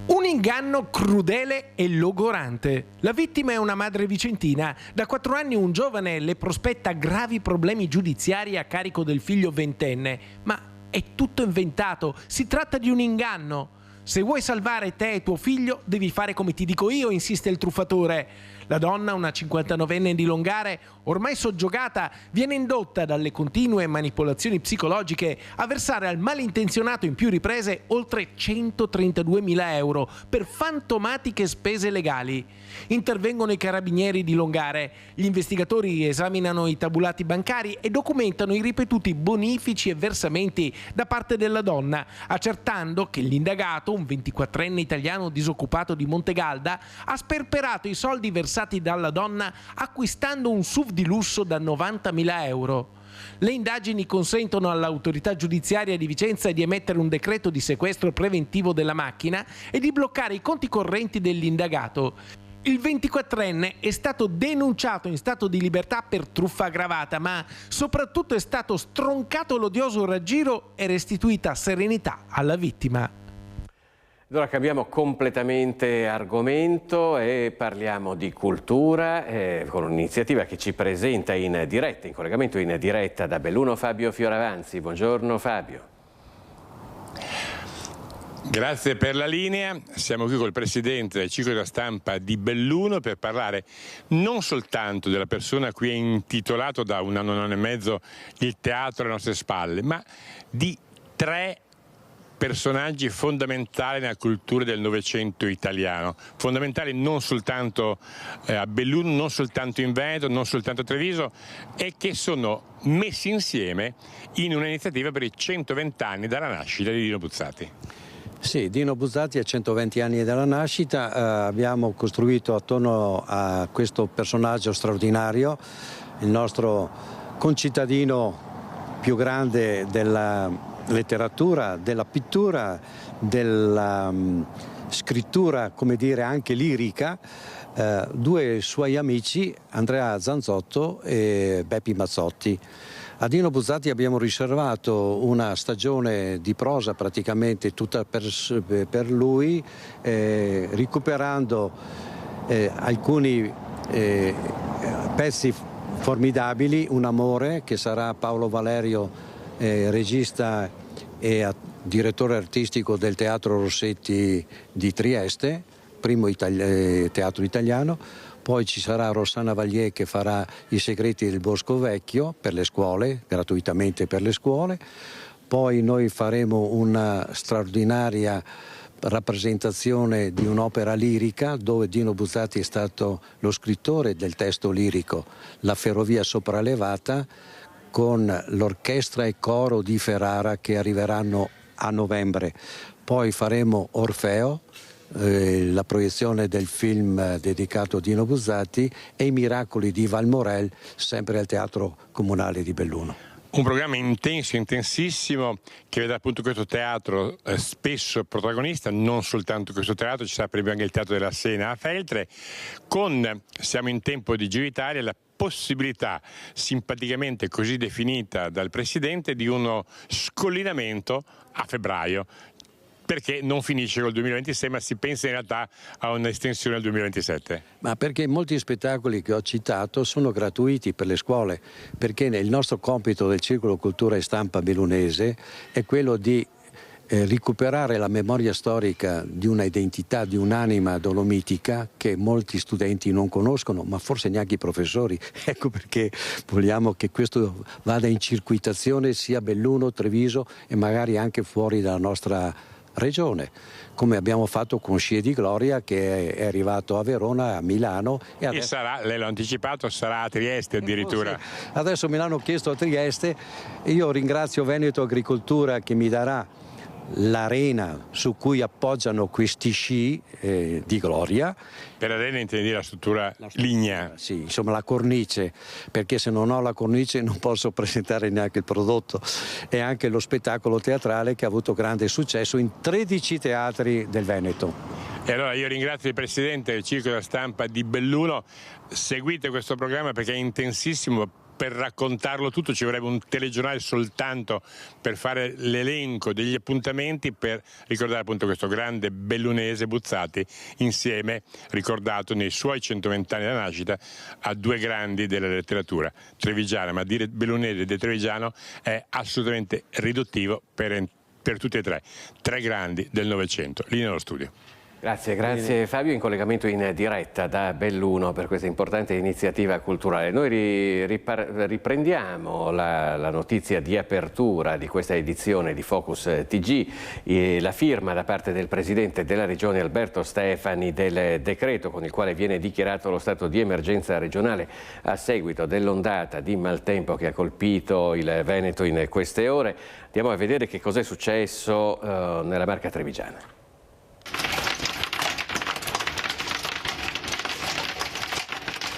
Un inganno crudele e logorante. La vittima è una madre vicentina. Da 4 anni un giovane le prospetta gravi problemi giudiziari a carico del figlio ventenne, ma è tutto inventato, si tratta di un inganno. Se vuoi salvare te e tuo figlio, devi fare come ti dico io, insiste il truffatore. La donna, una 59enne di Longare, ormai soggiogata, viene indotta dalle continue manipolazioni psicologiche a versare al malintenzionato in più riprese oltre 132.000 euro per fantomatiche spese legali. Intervengono i carabinieri di Longare. Gli investigatori esaminano i tabulati bancari e documentano i ripetuti bonifici e versamenti da parte della donna, accertando che l'indagato, un 24enne italiano disoccupato di Montegalda, ha sperperato i soldi versati dalla donna acquistando un SUV di lusso da 90.000 euro. Le indagini consentono all'autorità giudiziaria di Vicenza di emettere un decreto di sequestro preventivo della macchina e di bloccare i conti correnti dell'indagato. Il 24enne è stato denunciato in stato di libertà per truffa aggravata, ma soprattutto è stato stroncato l'odioso raggiro e restituita serenità alla vittima. Allora cambiamo completamente argomento e parliamo di cultura con un'iniziativa che ci presenta in diretta, in collegamento in diretta da Belluno, Fabio Fioravanzi. Buongiorno Fabio. Grazie per la linea, siamo qui col presidente del ciclo della stampa di Belluno per parlare non soltanto della persona a cui è intitolato da un anno e mezzo il teatro alle nostre spalle, ma di 3 personaggi fondamentali nella cultura del Novecento italiano, fondamentali non soltanto a Belluno, non soltanto in Veneto, non soltanto a Treviso, e che sono messi insieme in un'iniziativa per i 120 anni dalla nascita di Dino Buzzati. Sì, Dino Buzzati ha 120 anni dalla nascita, abbiamo costruito attorno a questo personaggio straordinario il nostro concittadino più grande della letteratura, della pittura, della scrittura, come dire, anche lirica, 2 suoi amici, Andrea Zanzotto e Beppi Mazzotti. A Dino Buzzati abbiamo riservato una stagione di prosa praticamente tutta per lui, recuperando alcuni pezzi formidabili, Un amore, che sarà Paolo Valerio, regista e direttore artistico del Teatro Rossetti di Trieste, primo teatro italiano. Poi ci sarà Rossana Valier che farà I segreti del Bosco Vecchio per le scuole, gratuitamente per le scuole. Poi noi faremo una straordinaria rappresentazione di un'opera lirica dove Dino Buzzati è stato lo scrittore del testo lirico, La ferrovia sopraelevata, con l'orchestra e coro di Ferrara che arriveranno a novembre. Poi faremo Orfeo, la proiezione del film dedicato a Dino Buzzati, e I miracoli di Valmorel, sempre al Teatro Comunale di Belluno. Un programma intenso, intensissimo, che vede appunto questo teatro spesso protagonista, non soltanto questo teatro, ci sarà per esempio anche il Teatro della Sena a Feltre, con, siamo in tempo di Giro Italia, la possibilità simpaticamente così definita dal Presidente di uno scollinamento a febbraio, perché non finisce col 2026 ma si pensa in realtà a un'estensione al 2027. Ma perché molti spettacoli che ho citato sono gratuiti per le scuole, perché il nostro compito del Circolo Cultura e Stampa bellunese è quello di recuperare la memoria storica di una identità, di un'anima dolomitica che molti studenti non conoscono, ma forse neanche i professori. Ecco perché vogliamo che questo vada in circuitazione sia a Belluno, Treviso e magari anche fuori dalla nostra regione, come abbiamo fatto con Scie di Gloria, che è arrivato a Verona, a Milano e sarà, lei l'ha anticipato, sarà a Trieste addirittura. Sì. Adesso me l'hanno chiesto a Trieste. Io ringrazio Veneto Agricoltura che mi darà l'arena su cui appoggiano questi sci di Gloria. Per arena intendi la struttura lignea? Sì, insomma la cornice, perché se non ho la cornice non posso presentare neanche il prodotto, e anche lo spettacolo teatrale che ha avuto grande successo in 13 teatri del Veneto. E allora io ringrazio il Presidente del Circolo della Stampa di Belluno, seguite questo programma perché è intensissimo. Per raccontarlo tutto ci vorrebbe un telegiornale soltanto per fare l'elenco degli appuntamenti, per ricordare appunto questo grande bellunese Buzzati, insieme, ricordato nei suoi 120 anni dalla nascita, a 2 grandi della letteratura trevigiana, ma dire bellunese e trevigiano è assolutamente riduttivo per tutti e 3 grandi del Novecento. Lì nello studio. Grazie Fabio, in collegamento in diretta da Belluno per questa importante iniziativa culturale. Noi riprendiamo la notizia di apertura di questa edizione di Focus TG, la firma da parte del Presidente della Regione Alberto Stefani del decreto con il quale viene dichiarato lo stato di emergenza regionale a seguito dell'ondata di maltempo che ha colpito il Veneto in queste ore. Andiamo a vedere che cos'è successo nella Marca trevigiana.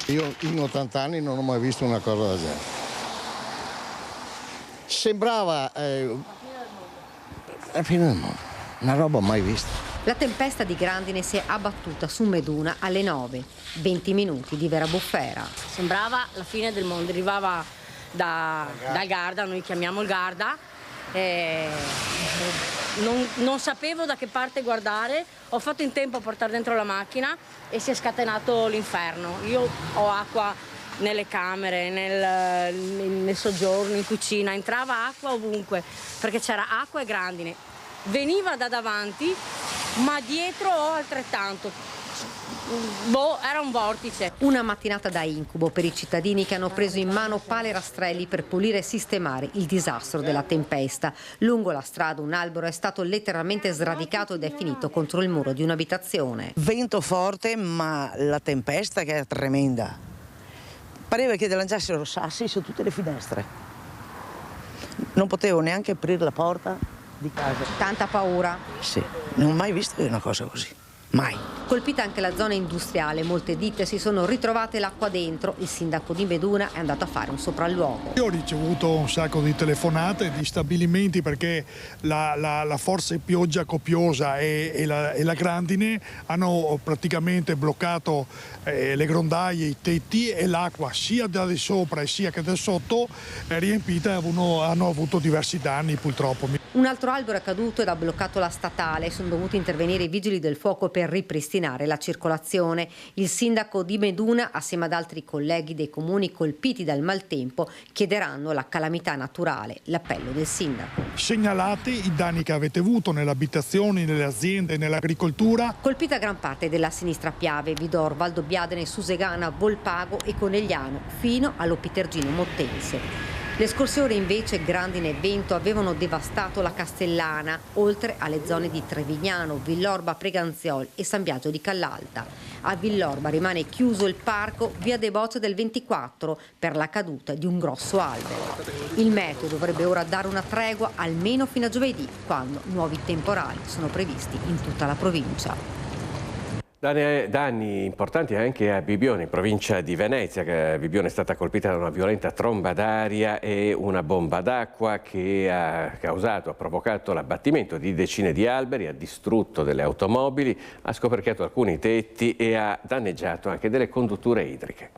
Io in 80 anni non ho mai visto una cosa del genere. Sembrava la fine del mondo, una roba mai vista. La tempesta di grandine si è abbattuta su Meduna alle 9, 20 minuti di vera bufera. Sembrava la fine del mondo, arrivava dal Garda, noi chiamiamo il Garda, non sapevo da che parte guardare, ho fatto in tempo a portare dentro la macchina e si è scatenato l'inferno. Io ho acqua nelle camere, nel soggiorno, in cucina, entrava acqua ovunque perché c'era acqua e grandine. Veniva da davanti, ma dietro ho altrettanto. Era un vortice. Una mattinata da incubo per i cittadini che hanno preso in mano pale e rastrelli per pulire e sistemare il disastro della tempesta. Lungo la strada un albero è stato letteralmente sradicato ed è finito contro il muro di un'abitazione. Vento forte, ma la tempesta che è tremenda. Pareva che lanciassero sassi su tutte le finestre. Non potevo neanche aprire la porta di casa. Tanta paura? Sì, non ho mai visto una cosa così. Mai. Colpita anche la zona industriale, molte ditte si sono ritrovate l'acqua dentro. Il sindaco di Meduna è andato a fare un sopralluogo. Io ho ricevuto un sacco di telefonate di stabilimenti perché la forte pioggia copiosa e la grandine hanno praticamente bloccato le grondaie, i tetti, e l'acqua sia da di sopra e sia che da sotto è riempita e hanno avuto diversi danni purtroppo. Un altro albero è caduto ed ha bloccato la statale. Sono dovuti intervenire i vigili del fuoco per ripristinare la circolazione. Il sindaco di Meduna, assieme ad altri colleghi dei comuni colpiti dal maltempo, chiederanno la calamità naturale. L'appello del sindaco. Segnalate i danni che avete avuto nelle abitazioni, nelle aziende, nell'agricoltura. Colpita gran parte della sinistra Piave, Vidor, Valdobbiadene, Susegana, Volpago e Conegliano, fino all'Opitergino Mottense. Le scorse ore invece grandine e vento avevano devastato la Castellana, oltre alle zone di Trevignano, Villorba, Preganziol e San Biagio di Callalta. A Villorba rimane chiuso il parco via De Boce del 24 per la caduta di un grosso albero. Il meteo dovrebbe ora dare una tregua almeno fino a giovedì, quando nuovi temporali sono previsti in tutta la provincia. Danni importanti anche a Bibbione, in provincia di Venezia. Bibbione è stata colpita da una violenta tromba d'aria e una bomba d'acqua che ha provocato l'abbattimento di decine di alberi, ha distrutto delle automobili, ha scoperchiato alcuni tetti e ha danneggiato anche delle condutture idriche.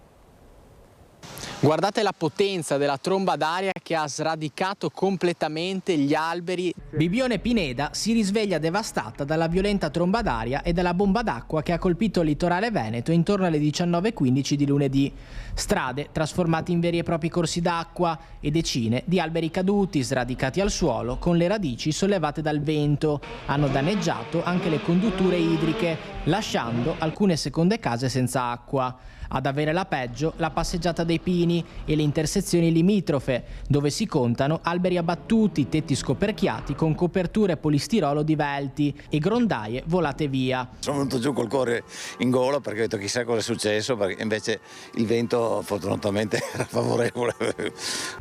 Guardate la potenza della tromba d'aria che ha sradicato completamente gli alberi. Bibbione Pineda si risveglia devastata dalla violenta tromba d'aria e dalla bomba d'acqua che ha colpito il litorale veneto intorno alle 19:15 di lunedì. Strade trasformate in veri e propri corsi d'acqua e decine di alberi caduti, sradicati al suolo, con le radici sollevate dal vento. Hanno danneggiato anche le condutture idriche, lasciando alcune seconde case senza acqua. Ad avere la peggio la passeggiata dei Pini e le intersezioni limitrofe, dove si contano alberi abbattuti, tetti scoperchiati con coperture polistirolo divelti e grondaie volate via. Sono venuto giù col cuore in gola perché ho detto chissà cosa è successo, perché invece il vento fortunatamente era favorevole.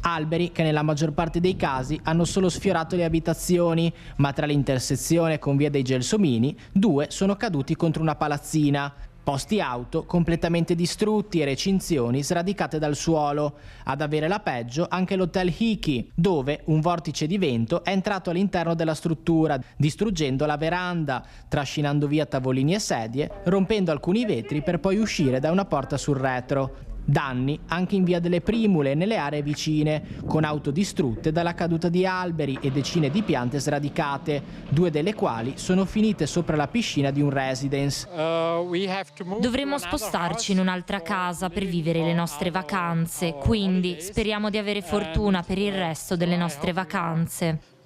Alberi che nella maggior parte dei casi hanno solo sfiorato le abitazioni, ma tra l'intersezione con via dei Gelsomini 2 sono caduti contro una palazzina. Posti auto completamente distrutti e recinzioni sradicate dal suolo. Ad avere la peggio anche l'hotel Hiki, dove un vortice di vento è entrato all'interno della struttura, distruggendo la veranda, trascinando via tavolini e sedie, rompendo alcuni vetri per poi uscire da una porta sul retro. Danni anche in via delle Primule e nelle aree vicine, con auto distrutte dalla caduta di alberi e decine di piante sradicate, 2 delle quali sono finite sopra la piscina di un residence. Dovremmo spostarci in un'altra casa per vivere le nostre vacanze, quindi speriamo di avere fortuna per il resto delle nostre vacanze.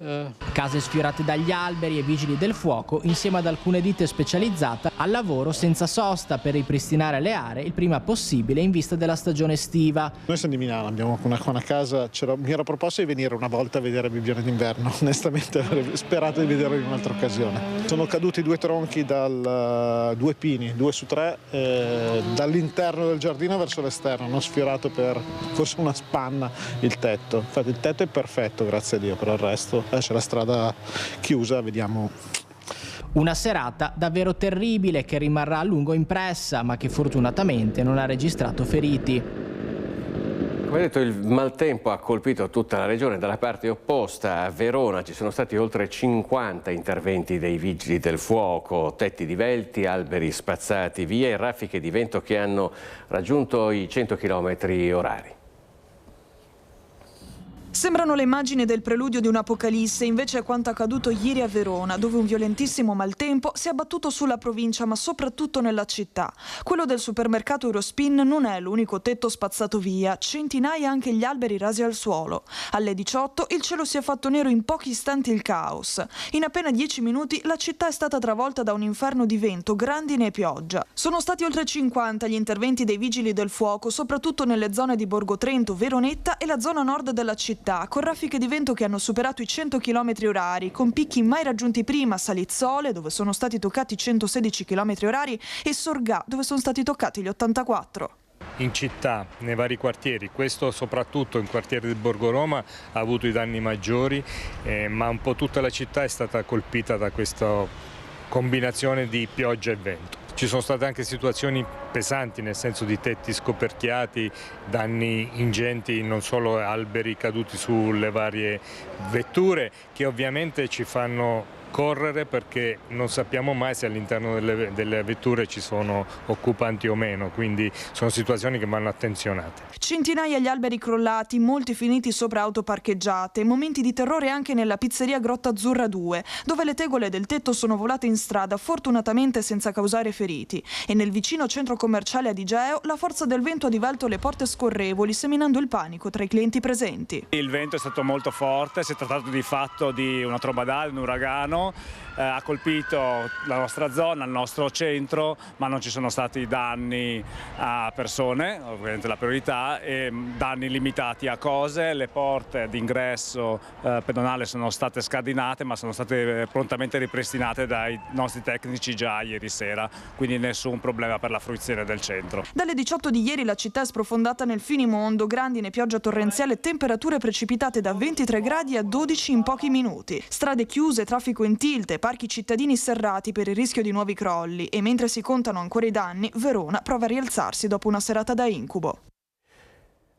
Case sfiorate dagli alberi e vigili del fuoco, insieme ad alcune ditte specializzate, al lavoro senza sosta per ripristinare le aree il prima possibile in vista della stagione estiva. Noi siamo di Milano, abbiamo una casa, mi ero proposto di venire una volta a vedere Bibbione d'inverno, onestamente avrei sperato di vederlo in un'altra occasione. Sono caduti 2 tronchi, 2 pini, 2 su 3, dall'interno del giardino verso l'esterno, hanno sfiorato per forse una spanna il tetto. Infatti il tetto è perfetto, grazie a Dio, però il resto c'è la strada chiusa, vediamo. Una serata davvero terribile che rimarrà a lungo impressa, ma che fortunatamente non ha registrato feriti. Come detto, il maltempo ha colpito tutta la regione. Dalla parte opposta, a Verona, ci sono stati oltre 50 interventi dei vigili del fuoco, tetti divelti, alberi spazzati via e raffiche di vento che hanno raggiunto i 100 km/h. Sembrano le immagini del preludio di un'apocalisse, invece è quanto accaduto ieri a Verona, dove un violentissimo maltempo si è abbattuto sulla provincia, ma soprattutto nella città. Quello del supermercato Eurospin non è l'unico tetto spazzato via, centinaia anche gli alberi rasi al suolo. Alle 18 il cielo si è fatto nero, in pochi istanti il caos. In appena 10 minuti la città è stata travolta da un inferno di vento, grandine e pioggia. Sono stati oltre 50 gli interventi dei vigili del fuoco, soprattutto nelle zone di Borgo Trento, Veronetta e la zona nord della città, con raffiche di vento che hanno superato i 100 km/h, con picchi mai raggiunti prima a Salizzole, dove sono stati toccati 116 km/h, e Sorgà, dove sono stati toccati gli 84. In città, nei vari quartieri, questo soprattutto in quartiere di Borgo Roma ha avuto i danni maggiori, ma un po' tutta la città è stata colpita da questa combinazione di pioggia e vento. Ci sono state anche situazioni pesanti, nel senso di tetti scoperchiati, danni ingenti, non solo alberi caduti sulle varie vetture, che ovviamente ci fanno correre perché non sappiamo mai se all'interno delle vetture ci sono occupanti o meno, quindi sono situazioni che vanno attenzionate. Centinaia gli alberi crollati, molti finiti sopra auto parcheggiate, momenti di terrore anche nella pizzeria Grotta Azzurra 2, dove le tegole del tetto sono volate in strada, fortunatamente senza causare feriti. E nel vicino centro commerciale Adigeo la forza del vento ha divelto le porte scorrevoli, seminando il panico tra i clienti presenti. Il vento è stato molto forte, si è trattato di fatto di una trombadale, un uragano. Ha colpito la nostra zona, il nostro centro, ma non ci sono stati danni a persone, ovviamente la priorità, e danni limitati a cose. Le porte d'ingresso pedonale sono state scardinate, ma sono state prontamente ripristinate dai nostri tecnici già ieri sera, quindi nessun problema per la fruizione del centro. Dalle 18 di ieri la città è sprofondata nel finimondo, grandine, pioggia torrenziale, temperature precipitate da 23 gradi a 12 in pochi minuti. Strade chiuse, traffico in tilt, parchi cittadini serrati per il rischio di nuovi crolli, e mentre si contano ancora i danni, Verona prova a rialzarsi dopo una serata da incubo.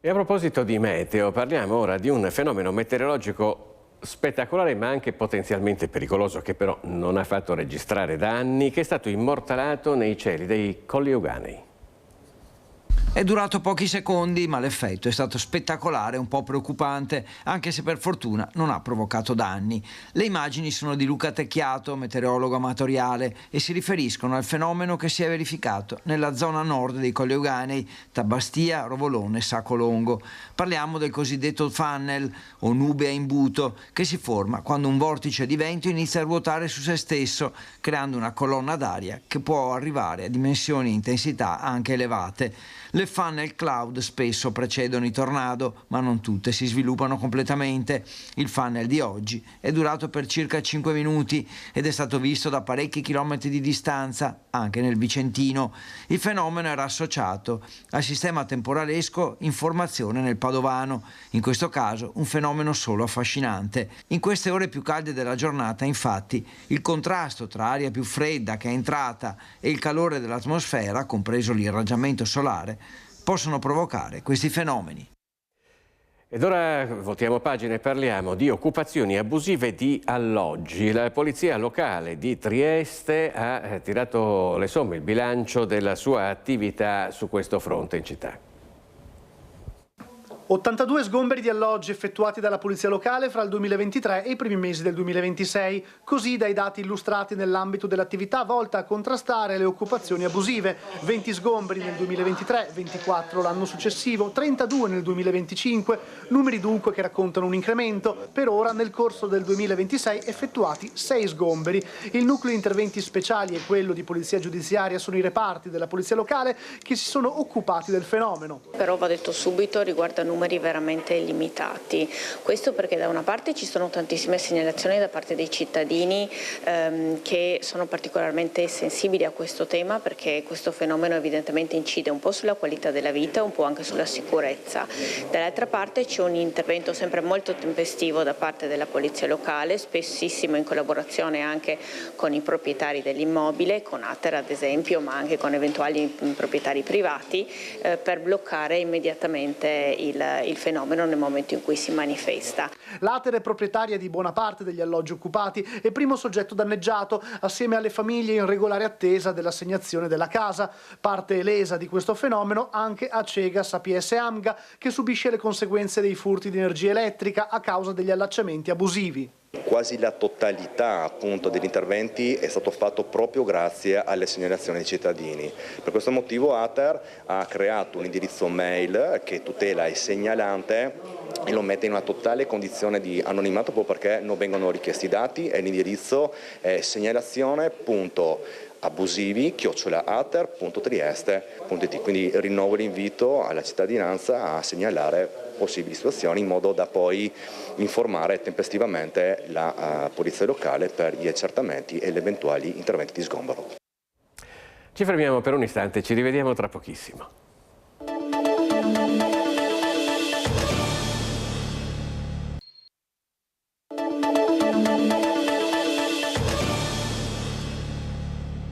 E a proposito di meteo, parliamo ora di un fenomeno meteorologico spettacolare ma anche potenzialmente pericoloso, che però non ha fatto registrare danni, che è stato immortalato nei cieli dei Colli Euganei. È durato pochi secondi, ma l'effetto è stato spettacolare e un po' preoccupante, anche se per fortuna non ha provocato danni. Le immagini sono di Luca Tecchiato, meteorologo amatoriale, e si riferiscono al fenomeno che si è verificato nella zona nord dei Colli Euganei, Tabastia, Rovolone e Sacco Longo. Parliamo del cosiddetto funnel, o nube a imbuto, che si forma quando un vortice di vento inizia a ruotare su se stesso, creando una colonna d'aria che può arrivare a dimensioni e intensità anche elevate. Le funnel cloud spesso precedono i tornado, ma non tutte si sviluppano completamente. Il funnel di oggi è durato per circa 5 minuti ed è stato visto da parecchi chilometri di distanza, anche nel Vicentino. Il fenomeno era associato al sistema temporalesco in formazione nel Padovano, in questo caso un fenomeno solo affascinante. In queste ore più calde della giornata, infatti, il contrasto tra aria più fredda che è entrata e il calore dell'atmosfera, compreso l'irraggiamento solare, possono provocare questi fenomeni. Ed ora voltiamo pagina e parliamo di occupazioni abusive di alloggi. La polizia locale di Trieste ha tirato le somme, il bilancio della sua attività su questo fronte in città. 82 sgomberi di alloggi effettuati dalla polizia locale fra il 2023 e i primi mesi del 2026, così dai dati illustrati nell'ambito dell'attività volta a contrastare le occupazioni abusive. 20 sgomberi nel 2023, 24 l'anno successivo, 32 nel 2025, numeri dunque che raccontano un incremento. Per ora nel corso del 2026 effettuati 6 sgomberi. Il nucleo di interventi speciali e quello di polizia giudiziaria sono i reparti della polizia locale che si sono occupati del fenomeno. Però va detto subito, riguarda numeri veramente limitati. Questo perché da una parte ci sono tantissime segnalazioni da parte dei cittadini che sono particolarmente sensibili a questo tema, perché questo fenomeno evidentemente incide un po' sulla qualità della vita e un po' anche sulla sicurezza. Dall'altra parte c'è un intervento sempre molto tempestivo da parte della polizia locale, spessissimo in collaborazione anche con i proprietari dell'immobile, con Ater ad esempio, ma anche con eventuali proprietari privati, per bloccare immediatamente il il fenomeno nel momento in cui si manifesta. L'Ater è proprietaria di buona parte degli alloggi occupati e primo soggetto danneggiato, assieme alle famiglie in regolare attesa dell'assegnazione della casa. Parte lesa di questo fenomeno anche Acegas APS Amga, che subisce le conseguenze dei furti di energia elettrica a causa degli allacciamenti abusivi. Quasi la totalità appunto degli interventi è stato fatto proprio grazie alle segnalazioni dei cittadini. Per questo motivo Ater ha creato un indirizzo mail che tutela il segnalante e lo mette in una totale condizione di anonimato proprio perché non vengono richiesti dati, e l'indirizzo è segnalazione.abusivi@ater.trieste.it. Quindi rinnovo l'invito alla cittadinanza a segnalare possibili situazioni in modo da poi informare tempestivamente la polizia locale per gli accertamenti e gli eventuali interventi di sgombero. Ci fermiamo per un istante, ci rivediamo tra pochissimo.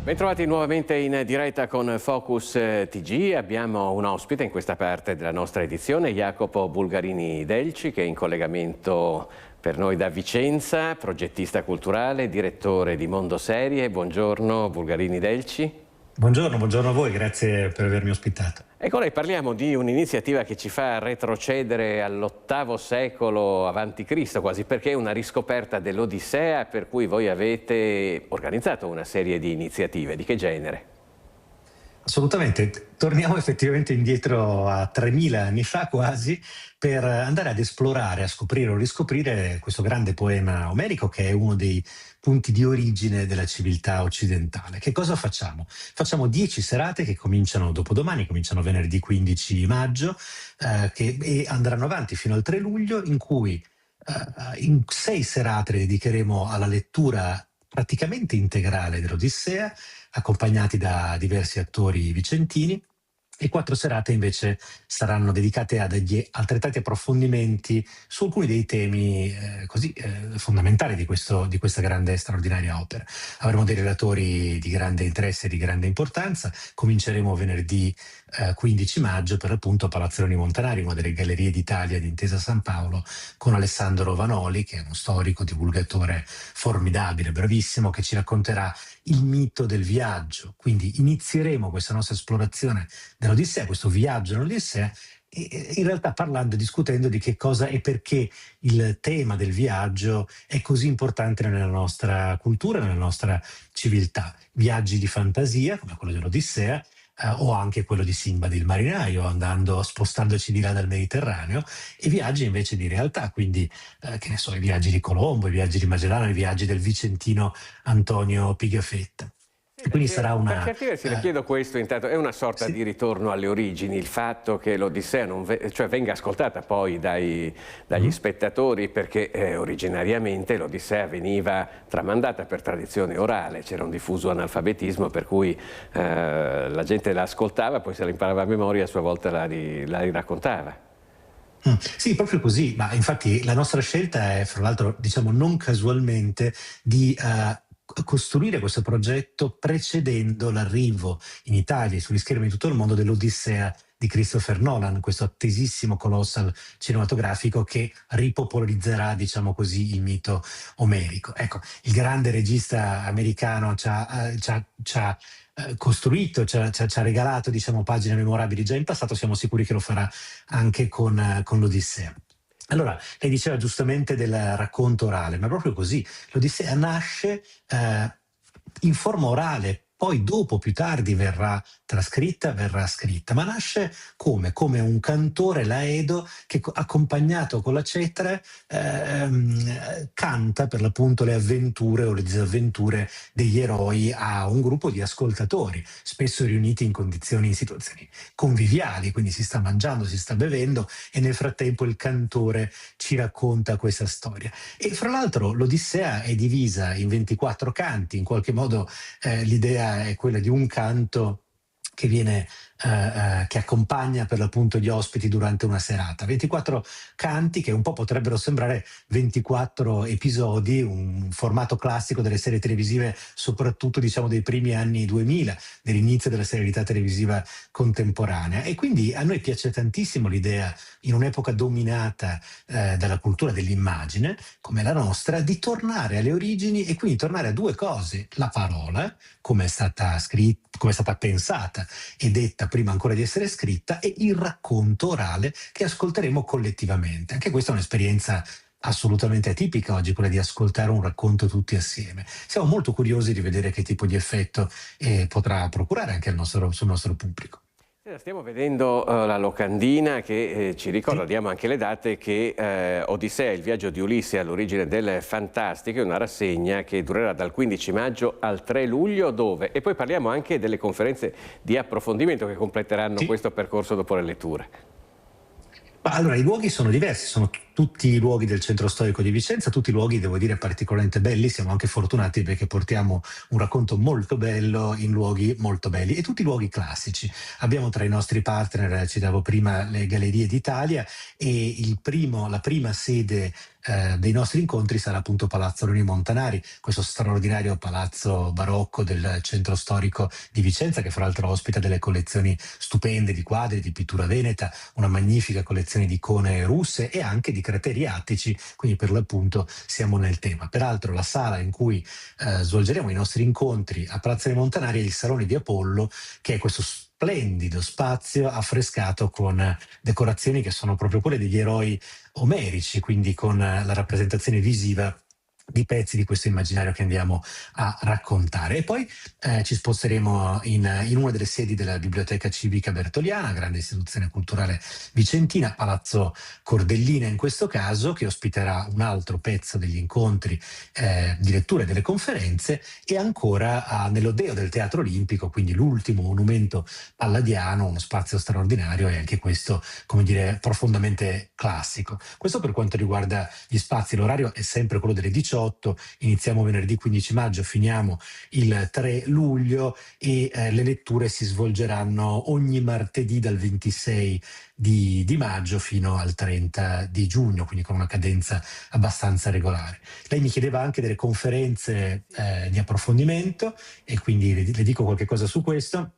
Bentrovati nuovamente in diretta con Focus TG. Abbiamo un ospite in questa parte della nostra edizione, Jacopo Bulgarini Delci, che è in collegamento per noi da Vicenza, progettista culturale, direttore di Mondo Serie. Buongiorno Bulgarini Delci. Buongiorno a voi, grazie per avermi ospitato. E con lei parliamo di un'iniziativa che ci fa retrocedere all'VIII secolo a.C., quasi, perché è una riscoperta dell'Odissea, per cui voi avete organizzato una serie di iniziative. Di che genere? Assolutamente, torniamo effettivamente indietro a 3000 anni fa quasi, per andare ad esplorare, a scoprire o riscoprire questo grande poema omerico, che è uno dei punti di origine della civiltà occidentale. Che cosa facciamo? Facciamo 10 serate che cominciano dopodomani, cominciano venerdì 15 maggio e andranno avanti fino al 3 luglio, in cui in 6 serate le dedicheremo alla lettura praticamente integrale dell'Odissea, accompagnati da diversi attori vicentini, e 4 serate invece saranno dedicate a degli altrettanti approfondimenti su alcuni dei temi fondamentali di questa grande e straordinaria opera. Avremo dei relatori di grande interesse e di grande importanza. Cominceremo venerdì 15 maggio per l'appunto a Palazzoloni Montanari, una delle gallerie d'Italia di Intesa San Paolo, con Alessandro Vanoli, che è uno storico, divulgatore formidabile, bravissimo, che ci racconterà il mito del viaggio. Quindi inizieremo questa nostra esplorazione dell'Odissea, questo viaggio nell'Odissea, e in realtà parlando e discutendo di che cosa e perché il tema del viaggio è così importante nella nostra cultura, nella nostra civiltà. Viaggi di fantasia, come quello dell'Odissea, o anche quello di Sinbad il marinaio, spostandoci di là dal Mediterraneo, e viaggi invece di realtà, quindi che ne so, i viaggi di Colombo, i viaggi di Magellano, i viaggi del vicentino Antonio Pigafetta. Quindi sarà una... Per certi versi le chiedo questo, intanto è una sorta di ritorno alle origini, il fatto che l'Odissea venga ascoltata poi dagli spettatori, perché originariamente l'Odissea veniva tramandata per tradizione orale, c'era un diffuso analfabetismo per cui la gente la ascoltava, poi se la imparava a memoria a sua volta la riraccontava. Sì, proprio così, ma infatti la nostra scelta è, fra l'altro, diciamo non casualmente, di costruire questo progetto precedendo l'arrivo in Italia e sugli schermi di tutto il mondo dell'Odissea di Christopher Nolan, questo attesissimo colossal cinematografico che ripopolarizzerà, diciamo così, il mito omerico. Ecco, il grande regista americano ci ha costruito, ci ha regalato, diciamo, pagine memorabili già in passato, siamo sicuri che lo farà anche con l'Odissea. Allora, lei diceva giustamente del racconto orale, ma proprio così. L'Odissea nasce in forma orale, poi dopo, più tardi, verrà trascritta, verrà scritta, ma nasce come un cantore laedo che, accompagnato con la cetre, canta per l'appunto le avventure o le disavventure degli eroi a un gruppo di ascoltatori, spesso riuniti in situazioni conviviali, quindi si sta mangiando, si sta bevendo, e nel frattempo il cantore ci racconta questa storia. E fra l'altro l'Odissea è divisa in 24 canti, in qualche modo l'idea è quella di un canto che viene che accompagna per l'appunto gli ospiti durante una serata. 24 canti che un po' potrebbero sembrare 24 episodi, un formato classico delle serie televisive, soprattutto diciamo dei primi anni 2000, dell'inizio della serialità televisiva contemporanea. E quindi a noi piace tantissimo l'idea, in un'epoca dominata dalla cultura dell'immagine, come la nostra, di tornare alle origini e quindi tornare a due cose: la parola, come è stata scritta, come è stata pensata e detta prima ancora di essere scritta, e il racconto orale che ascolteremo collettivamente. Anche questa è un'esperienza assolutamente atipica oggi, quella di ascoltare un racconto tutti assieme. Siamo molto curiosi di vedere che tipo di effetto potrà procurare anche sul nostro pubblico. Stiamo vedendo la locandina che ci ricorda, diamo anche le date, che Odissea, il viaggio di Ulisse all'origine del fantastico, è una rassegna che durerà dal 15 maggio al 3 luglio, dove? E poi parliamo anche delle conferenze di approfondimento che completeranno questo percorso dopo le letture. Ma allora, i luoghi sono diversi, sono tutti i luoghi del centro storico di Vicenza, tutti i luoghi, devo dire, particolarmente belli. Siamo anche fortunati perché portiamo un racconto molto bello in luoghi molto belli, e tutti i luoghi classici. Abbiamo tra i nostri partner, citavo prima, le Gallerie d'Italia, e la prima sede dei nostri incontri sarà appunto Palazzo Leoni Montanari, questo straordinario palazzo barocco del centro storico di Vicenza, che fra l'altro ospita delle collezioni stupende di quadri, di pittura veneta, una magnifica collezione di icone russe e anche di crateri attici, quindi per l'appunto siamo nel tema. Peraltro la sala in cui svolgeremo i nostri incontri a Palazzo Leoni Montanari è il Salone di Apollo, che è questo splendido spazio affrescato con decorazioni che sono proprio quelle degli eroi omerici, quindi con la rappresentazione visiva di pezzi di questo immaginario che andiamo a raccontare. E poi ci sposteremo in una delle sedi della Biblioteca Civica Bertoliana, grande istituzione culturale vicentina, Palazzo Cordellina in questo caso, che ospiterà un altro pezzo degli incontri di lettura e delle conferenze, e ancora nell'Odeo del Teatro Olimpico, quindi l'ultimo monumento palladiano, uno spazio straordinario e anche questo, come dire, profondamente classico. Questo per quanto riguarda gli spazi. L'orario è sempre quello delle 18, iniziamo venerdì 15 maggio, finiamo il 3 luglio e le letture si svolgeranno ogni martedì dal 26 di maggio fino al 30 di giugno, quindi con una cadenza abbastanza regolare. Lei mi chiedeva anche delle conferenze di approfondimento, e quindi le dico qualche cosa su questo,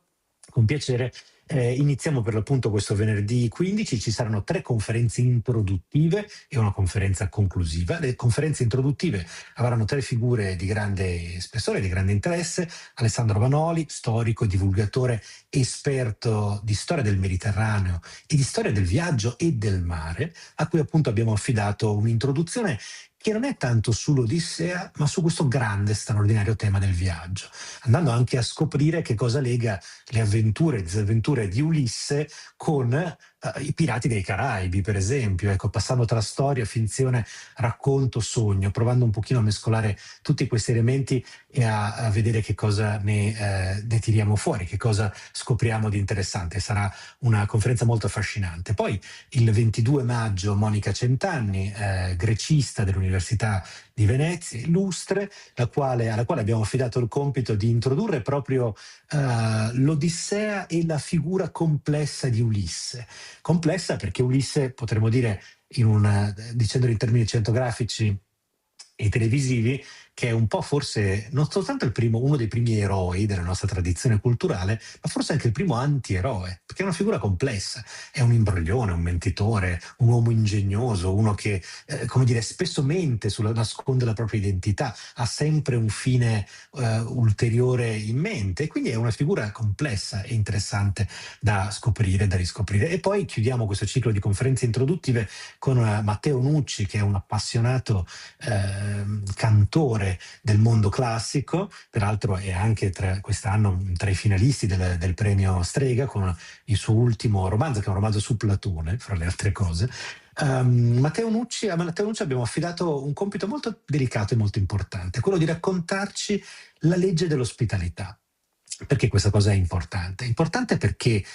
con piacere. Iniziamo per l'appunto questo venerdì 15, ci saranno 3 conferenze introduttive e una conferenza conclusiva. Le conferenze introduttive avranno 3 figure di grande spessore, di grande interesse: Alessandro Vanoli, storico, divulgatore, esperto di storia del Mediterraneo e di storia del viaggio e del mare, a cui appunto abbiamo affidato un'introduzione che non è tanto sull'Odissea, ma su questo grande, straordinario tema del viaggio, andando anche a scoprire che cosa lega le avventure e disavventure di Ulisse con i Pirati dei Caraibi, per esempio, ecco, passando tra storia, finzione, racconto, sogno, provando un pochino a mescolare tutti questi elementi e a vedere che cosa ne tiriamo fuori, che cosa scopriamo di interessante. Sarà una conferenza molto affascinante. Poi il 22 maggio Monica Centanni, grecista dell'Università di Venezia, illustre, alla quale abbiamo affidato il compito di introdurre proprio l'Odissea e la figura complessa di Ulisse. Complessa perché Ulisse, potremmo dire, dicendolo in termini cinematografici e televisivi, che è un po' forse non soltanto uno dei primi eroi della nostra tradizione culturale, ma forse anche il primo antieroe, perché è una figura complessa, è un imbroglione, un mentitore, un uomo ingegnoso, uno che, come dire, spesso mente, nasconde la propria identità, ha sempre un fine ulteriore in mente, e quindi è una figura complessa e interessante da scoprire, da riscoprire. E poi chiudiamo questo ciclo di conferenze introduttive con Matteo Nucci, che è un appassionato cantore del mondo classico, peraltro è anche quest'anno tra i finalisti del premio Strega con il suo ultimo romanzo, che è un romanzo su Platone, fra le altre cose. A Matteo Nucci abbiamo affidato un compito molto delicato e molto importante, quello di raccontarci la legge dell'ospitalità. Perché questa cosa è importante? È importante perché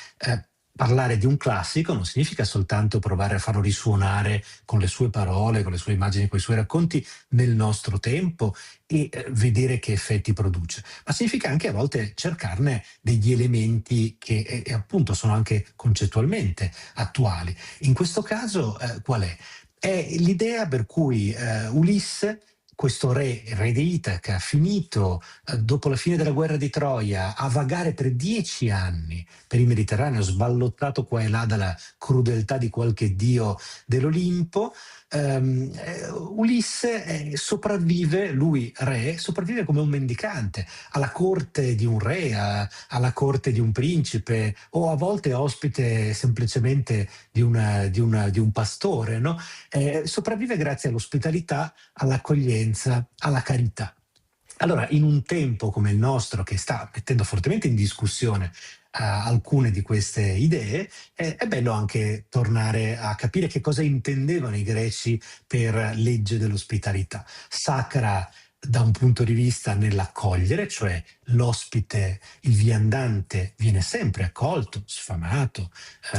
parlare di un classico non significa soltanto provare a farlo risuonare con le sue parole, con le sue immagini, con i suoi racconti nel nostro tempo e vedere che effetti produce, ma significa anche a volte cercarne degli elementi che appunto sono anche concettualmente attuali. In questo caso qual è? È l'idea per cui Ulisse, questo re di Itaca, finito dopo la fine della guerra di Troia a vagare per 10 anni per il Mediterraneo, sballottato qua e là dalla crudeltà di qualche dio dell'Olimpo, Ulisse sopravvive, lui re, sopravvive come un mendicante alla corte di un re, alla corte di un principe, o a volte ospite semplicemente di un pastore, no? Sopravvive grazie all'ospitalità, all'accoglienza, alla carità. Allora, in un tempo come il nostro, che sta mettendo fortemente in discussione alcune di queste idee, è bello anche tornare a capire che cosa intendevano i greci per legge dell'ospitalità. Sacra da un punto di vista nell'accogliere, cioè l'ospite, il viandante viene sempre accolto, sfamato,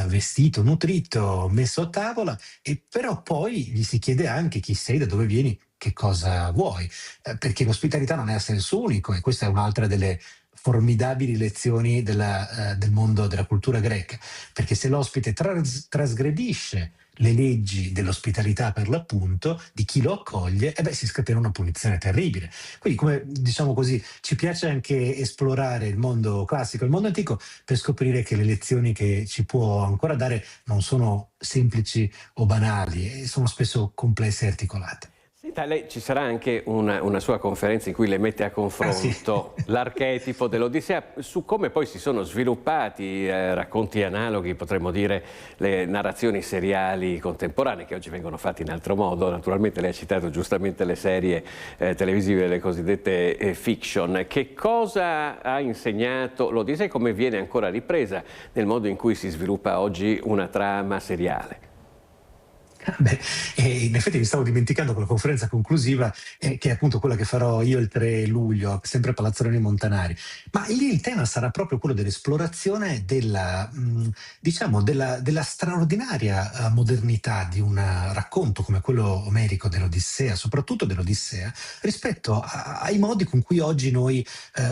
vestito, nutrito, messo a tavola, e però poi gli si chiede anche chi sei, da dove vieni, che cosa vuoi, perché l'ospitalità non è a senso unico, e questa è un'altra delle formidabili lezioni del mondo della cultura greca, perché se l'ospite trasgredisce le leggi dell'ospitalità, per l'appunto, di chi lo accoglie, si scatena una punizione terribile. Quindi, come diciamo così, ci piace anche esplorare il mondo classico, il mondo antico, per scoprire che le lezioni che ci può ancora dare non sono semplici o banali, e sono spesso complesse e articolate. Senta, lei, ci sarà anche una sua conferenza in cui le mette a confronto l'archetipo dell'Odissea su come poi si sono sviluppati racconti analoghi, potremmo dire le narrazioni seriali contemporanee, che oggi vengono fatte in altro modo. Naturalmente lei ha citato giustamente le serie televisive, le cosiddette fiction. Che cosa ha insegnato l'Odissea e come viene ancora ripresa nel modo in cui si sviluppa oggi una trama seriale? In effetti mi stavo dimenticando con la conferenza conclusiva, che è appunto quella che farò io il 3 luglio, sempre a Palazzo Leoni Montanari. Ma lì il tema sarà proprio quello dell'esplorazione della straordinaria modernità di un racconto come quello omerico dell'Odissea, soprattutto dell'Odissea, rispetto ai modi con cui oggi noi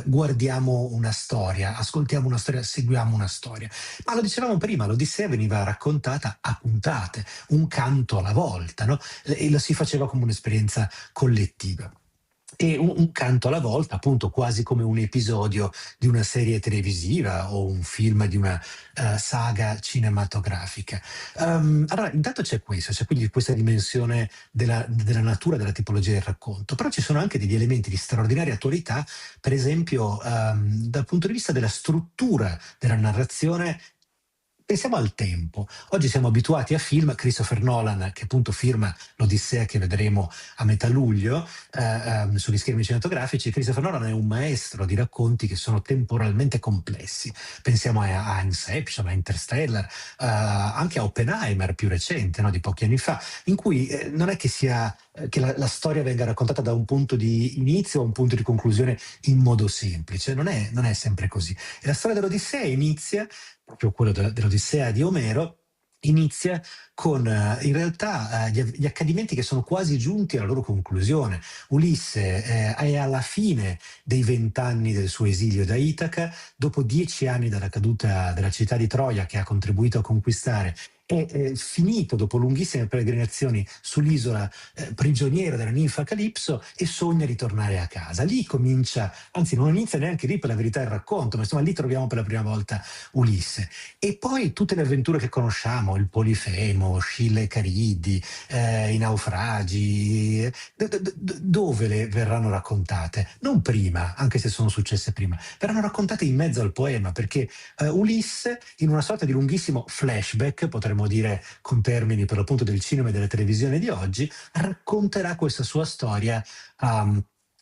guardiamo una storia, ascoltiamo una storia, seguiamo una storia. Ma lo dicevamo prima, l'Odissea veniva raccontata a puntate, un canto alla volta, no? E lo si faceva come un'esperienza collettiva. E un canto alla volta, appunto, quasi come un episodio di una serie televisiva o un film di una saga cinematografica. Allora, intanto c'è quindi questa dimensione della natura, della tipologia del racconto, però ci sono anche degli elementi di straordinaria attualità, per esempio dal punto di vista della struttura della narrazione. Pensiamo al tempo. Oggi siamo abituati a film, Christopher Nolan, che appunto firma l'Odissea che vedremo a metà luglio sugli schermi cinematografici. Christopher Nolan è un maestro di racconti che sono temporalmente complessi. Pensiamo a Inception, a Interstellar, anche a Oppenheimer più recente, no, di pochi anni fa, in cui non è che la storia venga raccontata da un punto di inizio a un punto di conclusione in modo semplice. Non è sempre così. E la storia dell'Odissea inizia, proprio quello dell'Odissea di Omero, inizia con in realtà gli accadimenti che sono quasi giunti alla loro conclusione. Ulisse è alla fine dei 20 anni del suo esilio da Itaca, dopo 10 anni dalla caduta della città di Troia, che ha contribuito a conquistare, è finito dopo lunghissime peregrinazioni sull'isola prigioniera della ninfa Calipso, e sogna di tornare a casa. Lì comincia, anzi non inizia neanche lì per la verità il racconto, ma insomma lì troviamo per la prima volta Ulisse. E poi tutte le avventure che conosciamo, il Polifemo, Scilla e Caridi, i naufragi, dove le verranno raccontate? Non prima, anche se sono successe prima, verranno raccontate in mezzo al poema, perché Ulisse, in una sorta di lunghissimo flashback, potremmo dire con termini per l'appunto del cinema e della televisione di oggi, racconterà questa sua storia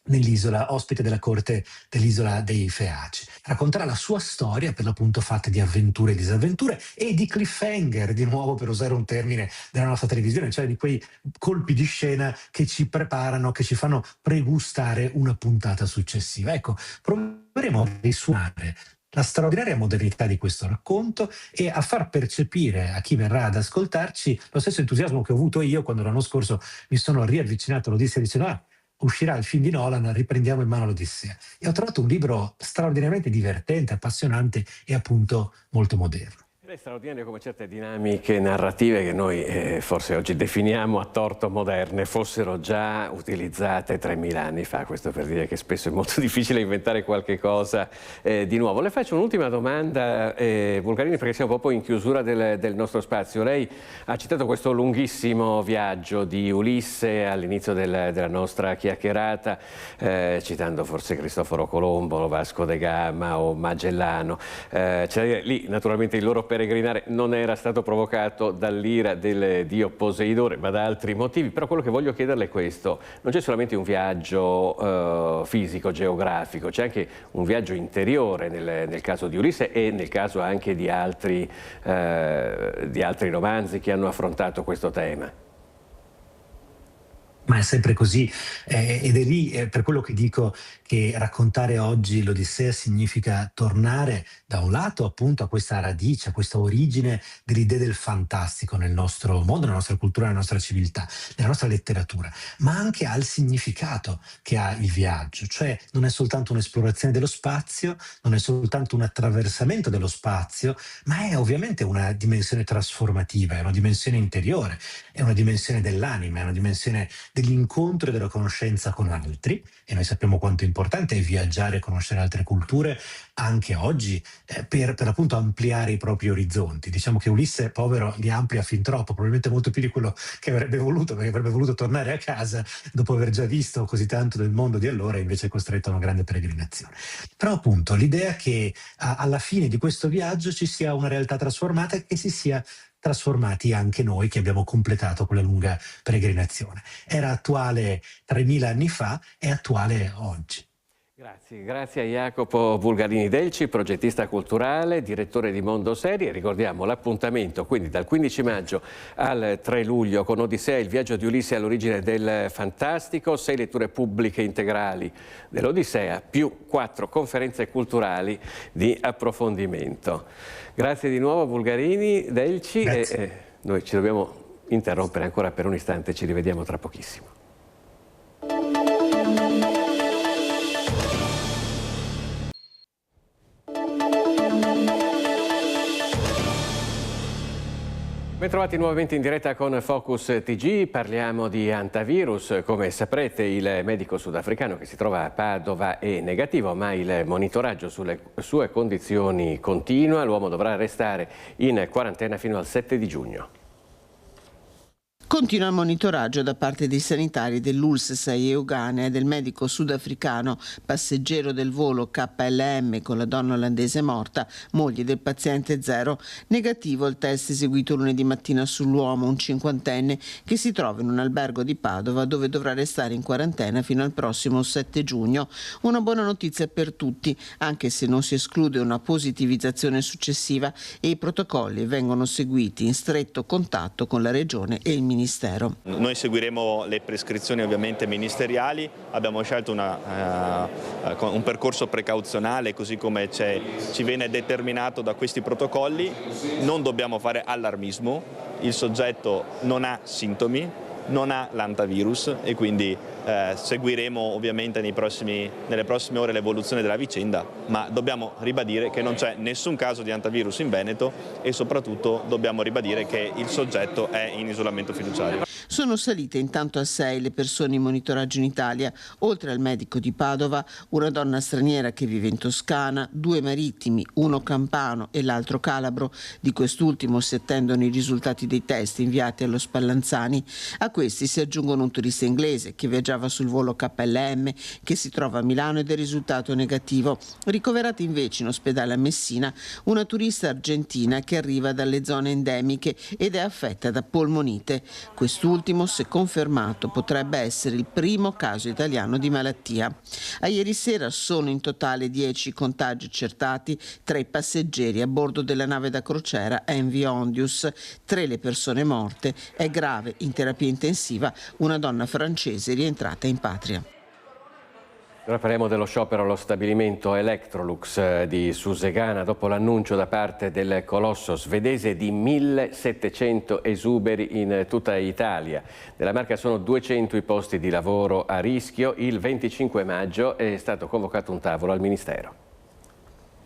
nell'isola, ospite della corte dell'isola dei Feaci. Racconterà la sua storia, per l'appunto fatta di avventure e disavventure e di cliffhanger, di nuovo per usare un termine della nostra televisione, cioè di quei colpi di scena che ci preparano, che ci fanno pregustare una puntata successiva. Ecco, proveremo a risuonare la straordinaria modernità di questo racconto e a far percepire a chi verrà ad ascoltarci lo stesso entusiasmo che ho avuto io quando l'anno scorso mi sono riavvicinato all'Odissea dicendo uscirà il film di Nolan, riprendiamo in mano l'Odissea. E ho trovato un libro straordinariamente divertente, appassionante e appunto molto moderno. È straordinario come certe dinamiche narrative che noi forse oggi definiamo a torto moderne fossero già utilizzate 3000 anni fa, questo per dire che spesso è molto difficile inventare qualche cosa di nuovo. Le faccio un'ultima domanda, Bulgarini, perché siamo proprio in chiusura del nostro spazio. Lei ha citato questo lunghissimo viaggio di Ulisse all'inizio della nostra chiacchierata, citando forse Cristoforo Colombo, Vasco da Gama o Magellano. Lì naturalmente il loro peregrinare non era stato provocato dall'ira del dio Poseidone, ma da altri motivi. Però quello che voglio chiederle è questo: non c'è solamente un viaggio fisico, geografico, c'è anche un viaggio interiore nel caso di Ulisse e nel caso anche di altri romanzi che hanno affrontato questo tema. Ma è sempre così, ed è lì per quello che dico che raccontare oggi l'Odissea significa tornare da un lato appunto a questa radice, a questa origine dell'idea del fantastico nel nostro mondo, nella nostra cultura, nella nostra civiltà, nella nostra letteratura, ma anche al significato che ha il viaggio, cioè non è soltanto un'esplorazione dello spazio, non è soltanto un attraversamento dello spazio, ma è ovviamente una dimensione trasformativa, è una dimensione interiore, è una dimensione dell'anima, è una dimensione dell'incontro e della conoscenza con altri, e noi sappiamo quanto importante è viaggiare e conoscere altre culture anche oggi per appunto ampliare i propri orizzonti. Diciamo che Ulisse, povero, li amplia fin troppo, probabilmente molto più di quello che avrebbe voluto, perché avrebbe voluto tornare a casa dopo aver già visto così tanto del mondo di allora, e invece è costretto a una grande peregrinazione. Però appunto l'idea che alla fine di questo viaggio ci sia una realtà trasformata e che si sia trasformati anche noi che abbiamo completato quella lunga peregrinazione. Era attuale 3000 anni fa, è attuale oggi. Grazie a Jacopo Bulgarini Delci, progettista culturale, direttore di Mondo Serie. Ricordiamo l'appuntamento quindi dal 15 maggio al 3 luglio con Odissea, il viaggio di Ulisse all'origine del fantastico, 6 letture pubbliche integrali dell'Odissea più 4 conferenze culturali di approfondimento. Grazie di nuovo Bulgarini Delci e noi ci dobbiamo interrompere ancora per un istante, ci rivediamo tra pochissimo. Bentrovati nuovamente in diretta con Focus TG, parliamo di antivirus. Come saprete il medico sudafricano che si trova a Padova è negativo, ma il monitoraggio sulle sue condizioni continua. L'uomo dovrà restare in quarantena fino al 7 di giugno. Continua il monitoraggio da parte dei sanitari dell'ULSS Eugane e del medico sudafricano passeggero del volo KLM con la donna olandese morta, moglie del paziente zero. Negativo il test eseguito lunedì mattina sull'uomo, un 50enne, che si trova in un albergo di Padova dove dovrà restare in quarantena fino al prossimo 7 giugno. Una buona notizia per tutti, anche se non si esclude una positivizzazione successiva e i protocolli vengono seguiti in stretto contatto con la Regione e il Ministero. Noi seguiremo le prescrizioni ovviamente ministeriali, abbiamo scelto un percorso precauzionale così come ci viene determinato da questi protocolli. Non dobbiamo fare allarmismo, il soggetto non ha sintomi, non ha l'antivirus e quindi seguiremo ovviamente nelle prossime ore l'evoluzione della vicenda, ma dobbiamo ribadire che non c'è nessun caso di antivirus in Veneto e soprattutto dobbiamo ribadire che il soggetto è in isolamento fiduciario. Sono salite intanto a 6 le persone in monitoraggio in Italia, oltre al medico di Padova, una donna straniera che vive in Toscana, 2 marittimi, uno campano e l'altro calabro. Di quest'ultimo si attendono i risultati dei test inviati allo Spallanzani. A questi si aggiungono un turista inglese che viaggiava sul volo KLM, che si trova a Milano ed è risultato negativo. Ricoverata invece in ospedale a Messina una turista argentina che arriva dalle zone endemiche ed è affetta da polmonite. Quest'ultimo, se confermato, potrebbe essere il primo caso italiano di malattia. A ieri sera sono in totale 10 contagi accertati tra i passeggeri a bordo della nave da crociera MV Ondius, 3 le persone morte, è grave in terapia intensiva una donna francese rientrata in patria. Ora parliamo dello sciopero allo stabilimento Electrolux di Susegana dopo l'annuncio da parte del colosso svedese di 1.700 esuberi in tutta Italia. Nella Marca sono 200 i posti di lavoro a rischio. Il 25 maggio è stato convocato un tavolo al Ministero.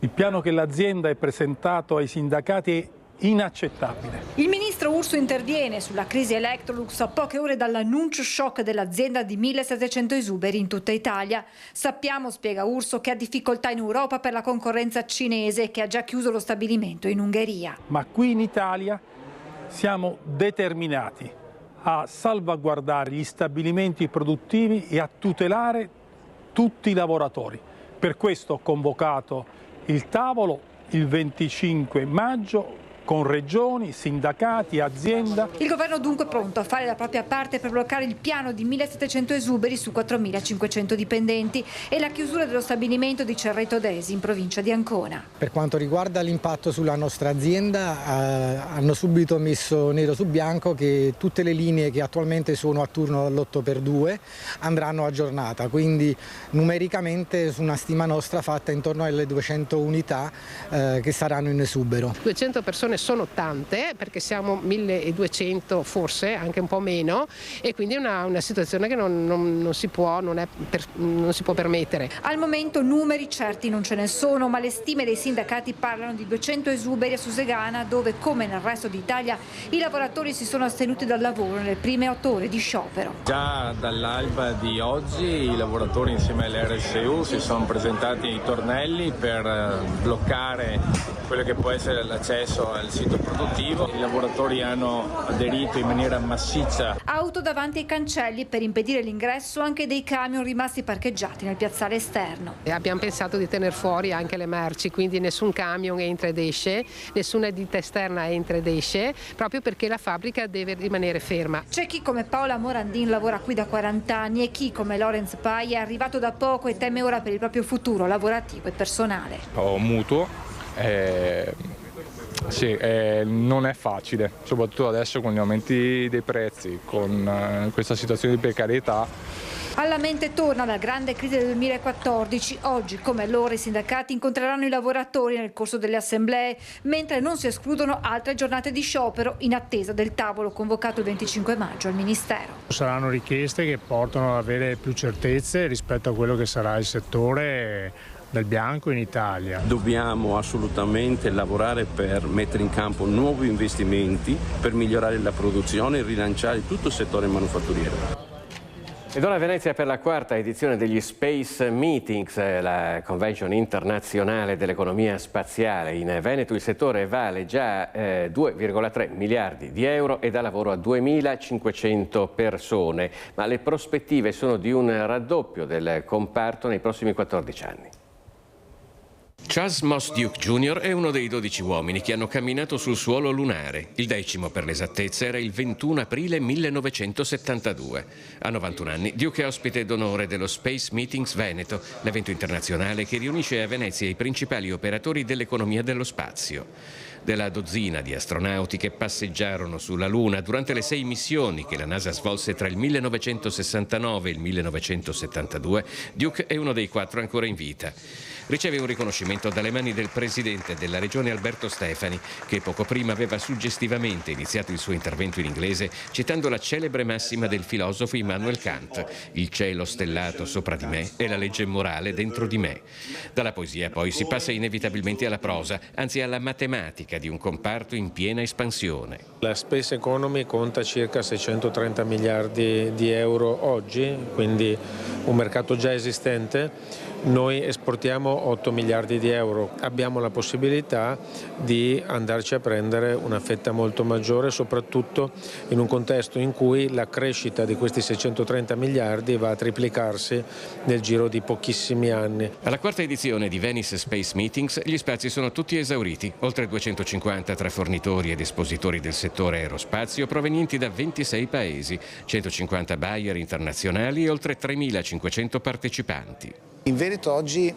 Il piano che l'azienda ha presentato ai sindacati è inaccettabile. Il ministro Urso interviene sulla crisi Electrolux a poche ore dall'annuncio shock dell'azienda di 1.700 esuberi in tutta Italia. Sappiamo, spiega Urso, che ha difficoltà in Europa per la concorrenza cinese e che ha già chiuso lo stabilimento in Ungheria. Ma qui in Italia siamo determinati a salvaguardare gli stabilimenti produttivi e a tutelare tutti i lavoratori. Per questo ho convocato il tavolo il 25 maggio con regioni, sindacati, azienda. Il governo dunque è pronto a fare la propria parte per bloccare il piano di 1.700 esuberi su 4.500 dipendenti e la chiusura dello stabilimento di Cerreto d'Esi in provincia di Ancona. Per quanto riguarda l'impatto sulla nostra azienda, hanno subito messo nero su bianco che tutte le linee che attualmente sono a turno dall'8x2 andranno aggiornate, quindi numericamente su una stima nostra fatta intorno alle 200 unità che saranno in esubero. 200 persone sono tante, perché siamo 1200 forse, anche un po' meno, e quindi è una situazione che non si può permettere. Al momento numeri certi non ce ne sono, ma le stime dei sindacati parlano di 200 esuberi a Susegana, dove, come nel resto d'Italia, i lavoratori si sono astenuti dal lavoro nelle prime 8 ore di sciopero. Già dall'alba di oggi i lavoratori insieme all'RSU si sono presentati ai tornelli per bloccare quello che può essere l'accesso al sito produttivo. I lavoratori hanno aderito in maniera massiccia. Auto davanti ai cancelli per impedire l'ingresso anche dei camion rimasti parcheggiati nel piazzale esterno. E abbiamo pensato di tenere fuori anche le merci, quindi nessun camion entra ed esce, nessuna ditta esterna entra ed esce, proprio perché la fabbrica deve rimanere ferma. C'è chi come Paola Morandin lavora qui da 40 anni e chi come Lorenz Pai è arrivato da poco e teme ora per il proprio futuro lavorativo e personale. Ho un mutuo. Sì, non è facile, soprattutto adesso con gli aumenti dei prezzi, con questa situazione di precarietà. Alla mente torna la grande crisi del 2014. Oggi, come allora, i sindacati incontreranno i lavoratori nel corso delle assemblee, mentre non si escludono altre giornate di sciopero in attesa del tavolo convocato il 25 maggio al Ministero. Saranno richieste che portano ad avere più certezze rispetto a quello che sarà il settore del bianco in Italia. Dobbiamo assolutamente lavorare per mettere in campo nuovi investimenti, per migliorare la produzione e rilanciare tutto il settore manufatturiero. Ed ora a Venezia per la quarta edizione degli Space Meetings, la convention internazionale dell'economia spaziale. In Veneto il settore vale già 2,3 miliardi di euro e dà lavoro a 2.500 persone, ma le prospettive sono di un raddoppio del comparto nei prossimi 14 anni. Charles Moss Duke Jr. è uno dei 12 uomini che hanno camminato sul suolo lunare. Il 10° per l'esattezza era il 21 aprile 1972. A 91 anni Duke è ospite d'onore dello Space Meetings Veneto, l'evento internazionale che riunisce a Venezia i principali operatori dell'economia dello spazio. Della dozzina di astronauti che passeggiarono sulla Luna durante le 6 missioni che la NASA svolse tra il 1969 e il 1972, Duke è uno dei 4 ancora in vita. Riceve un riconoscimento dalle mani del presidente della regione Alberto Stefani, che poco prima aveva suggestivamente iniziato il suo intervento in inglese citando la celebre massima del filosofo Immanuel Kant: il cielo stellato sopra di me e la legge morale dentro di me. Dalla poesia poi si passa inevitabilmente alla prosa, anzi alla matematica di un comparto in piena espansione. La Space Economy conta circa 630 miliardi di euro oggi, quindi un mercato già esistente. Noi esportiamo 8 miliardi di euro, abbiamo la possibilità di andarci a prendere una fetta molto maggiore, soprattutto in un contesto in cui la crescita di questi 630 miliardi va a triplicarsi nel giro di pochissimi anni. Alla quarta edizione di Venice Space Meetings gli spazi sono tutti esauriti, oltre 250 tra fornitori ed espositori del settore aerospazio provenienti da 26 paesi, 150 buyer internazionali e oltre 3.500 partecipanti. In Veneto oggi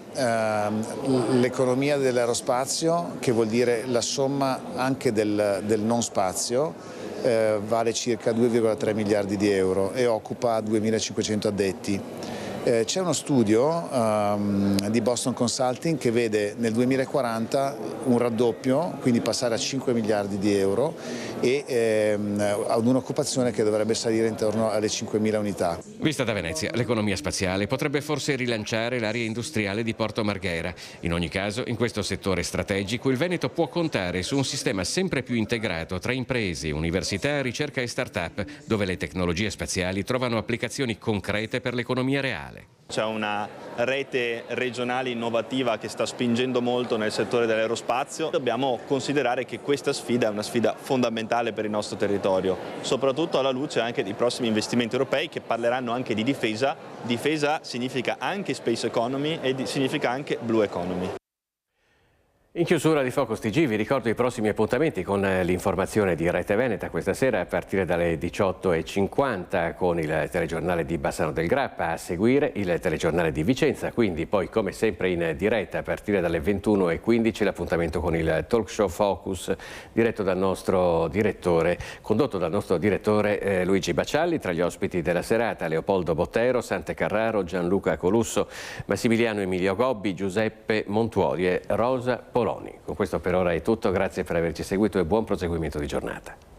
l'economia dell'aerospazio, che vuol dire la somma anche del non spazio, vale circa 2,3 miliardi di euro e occupa 2.500 addetti. C'è uno studio di Boston Consulting che vede nel 2040 un raddoppio, quindi passare a 5 miliardi di euro e ad un'occupazione che dovrebbe salire intorno alle 5.000 unità. Vista da Venezia, l'economia spaziale potrebbe forse rilanciare l'area industriale di Porto Marghera. In ogni caso, in questo settore strategico, il Veneto può contare su un sistema sempre più integrato tra imprese, università, ricerca e start-up, dove le tecnologie spaziali trovano applicazioni concrete per l'economia reale. C'è una rete regionale innovativa che sta spingendo molto nel settore dell'aerospazio. Dobbiamo considerare che questa sfida è una sfida fondamentale per il nostro territorio, soprattutto alla luce anche dei prossimi investimenti europei che parleranno anche di difesa. Difesa significa anche space economy e significa anche blue economy. In chiusura di Focus TG vi ricordo i prossimi appuntamenti con l'informazione di Rete Veneta questa sera a partire dalle 18:50 con il telegiornale di Bassano del Grappa, a seguire il telegiornale di Vicenza, quindi poi come sempre in diretta a partire dalle 21:15 l'appuntamento con il talk show Focus condotto dal nostro direttore Luigi Bacialli. Tra gli ospiti della serata Leopoldo Bottero, Sante Carraro, Gianluca Colusso, Massimiliano Emilio Gobbi, Giuseppe Montuori e Rosa Poloni. Con questo per ora è tutto, grazie per averci seguito e buon proseguimento di giornata.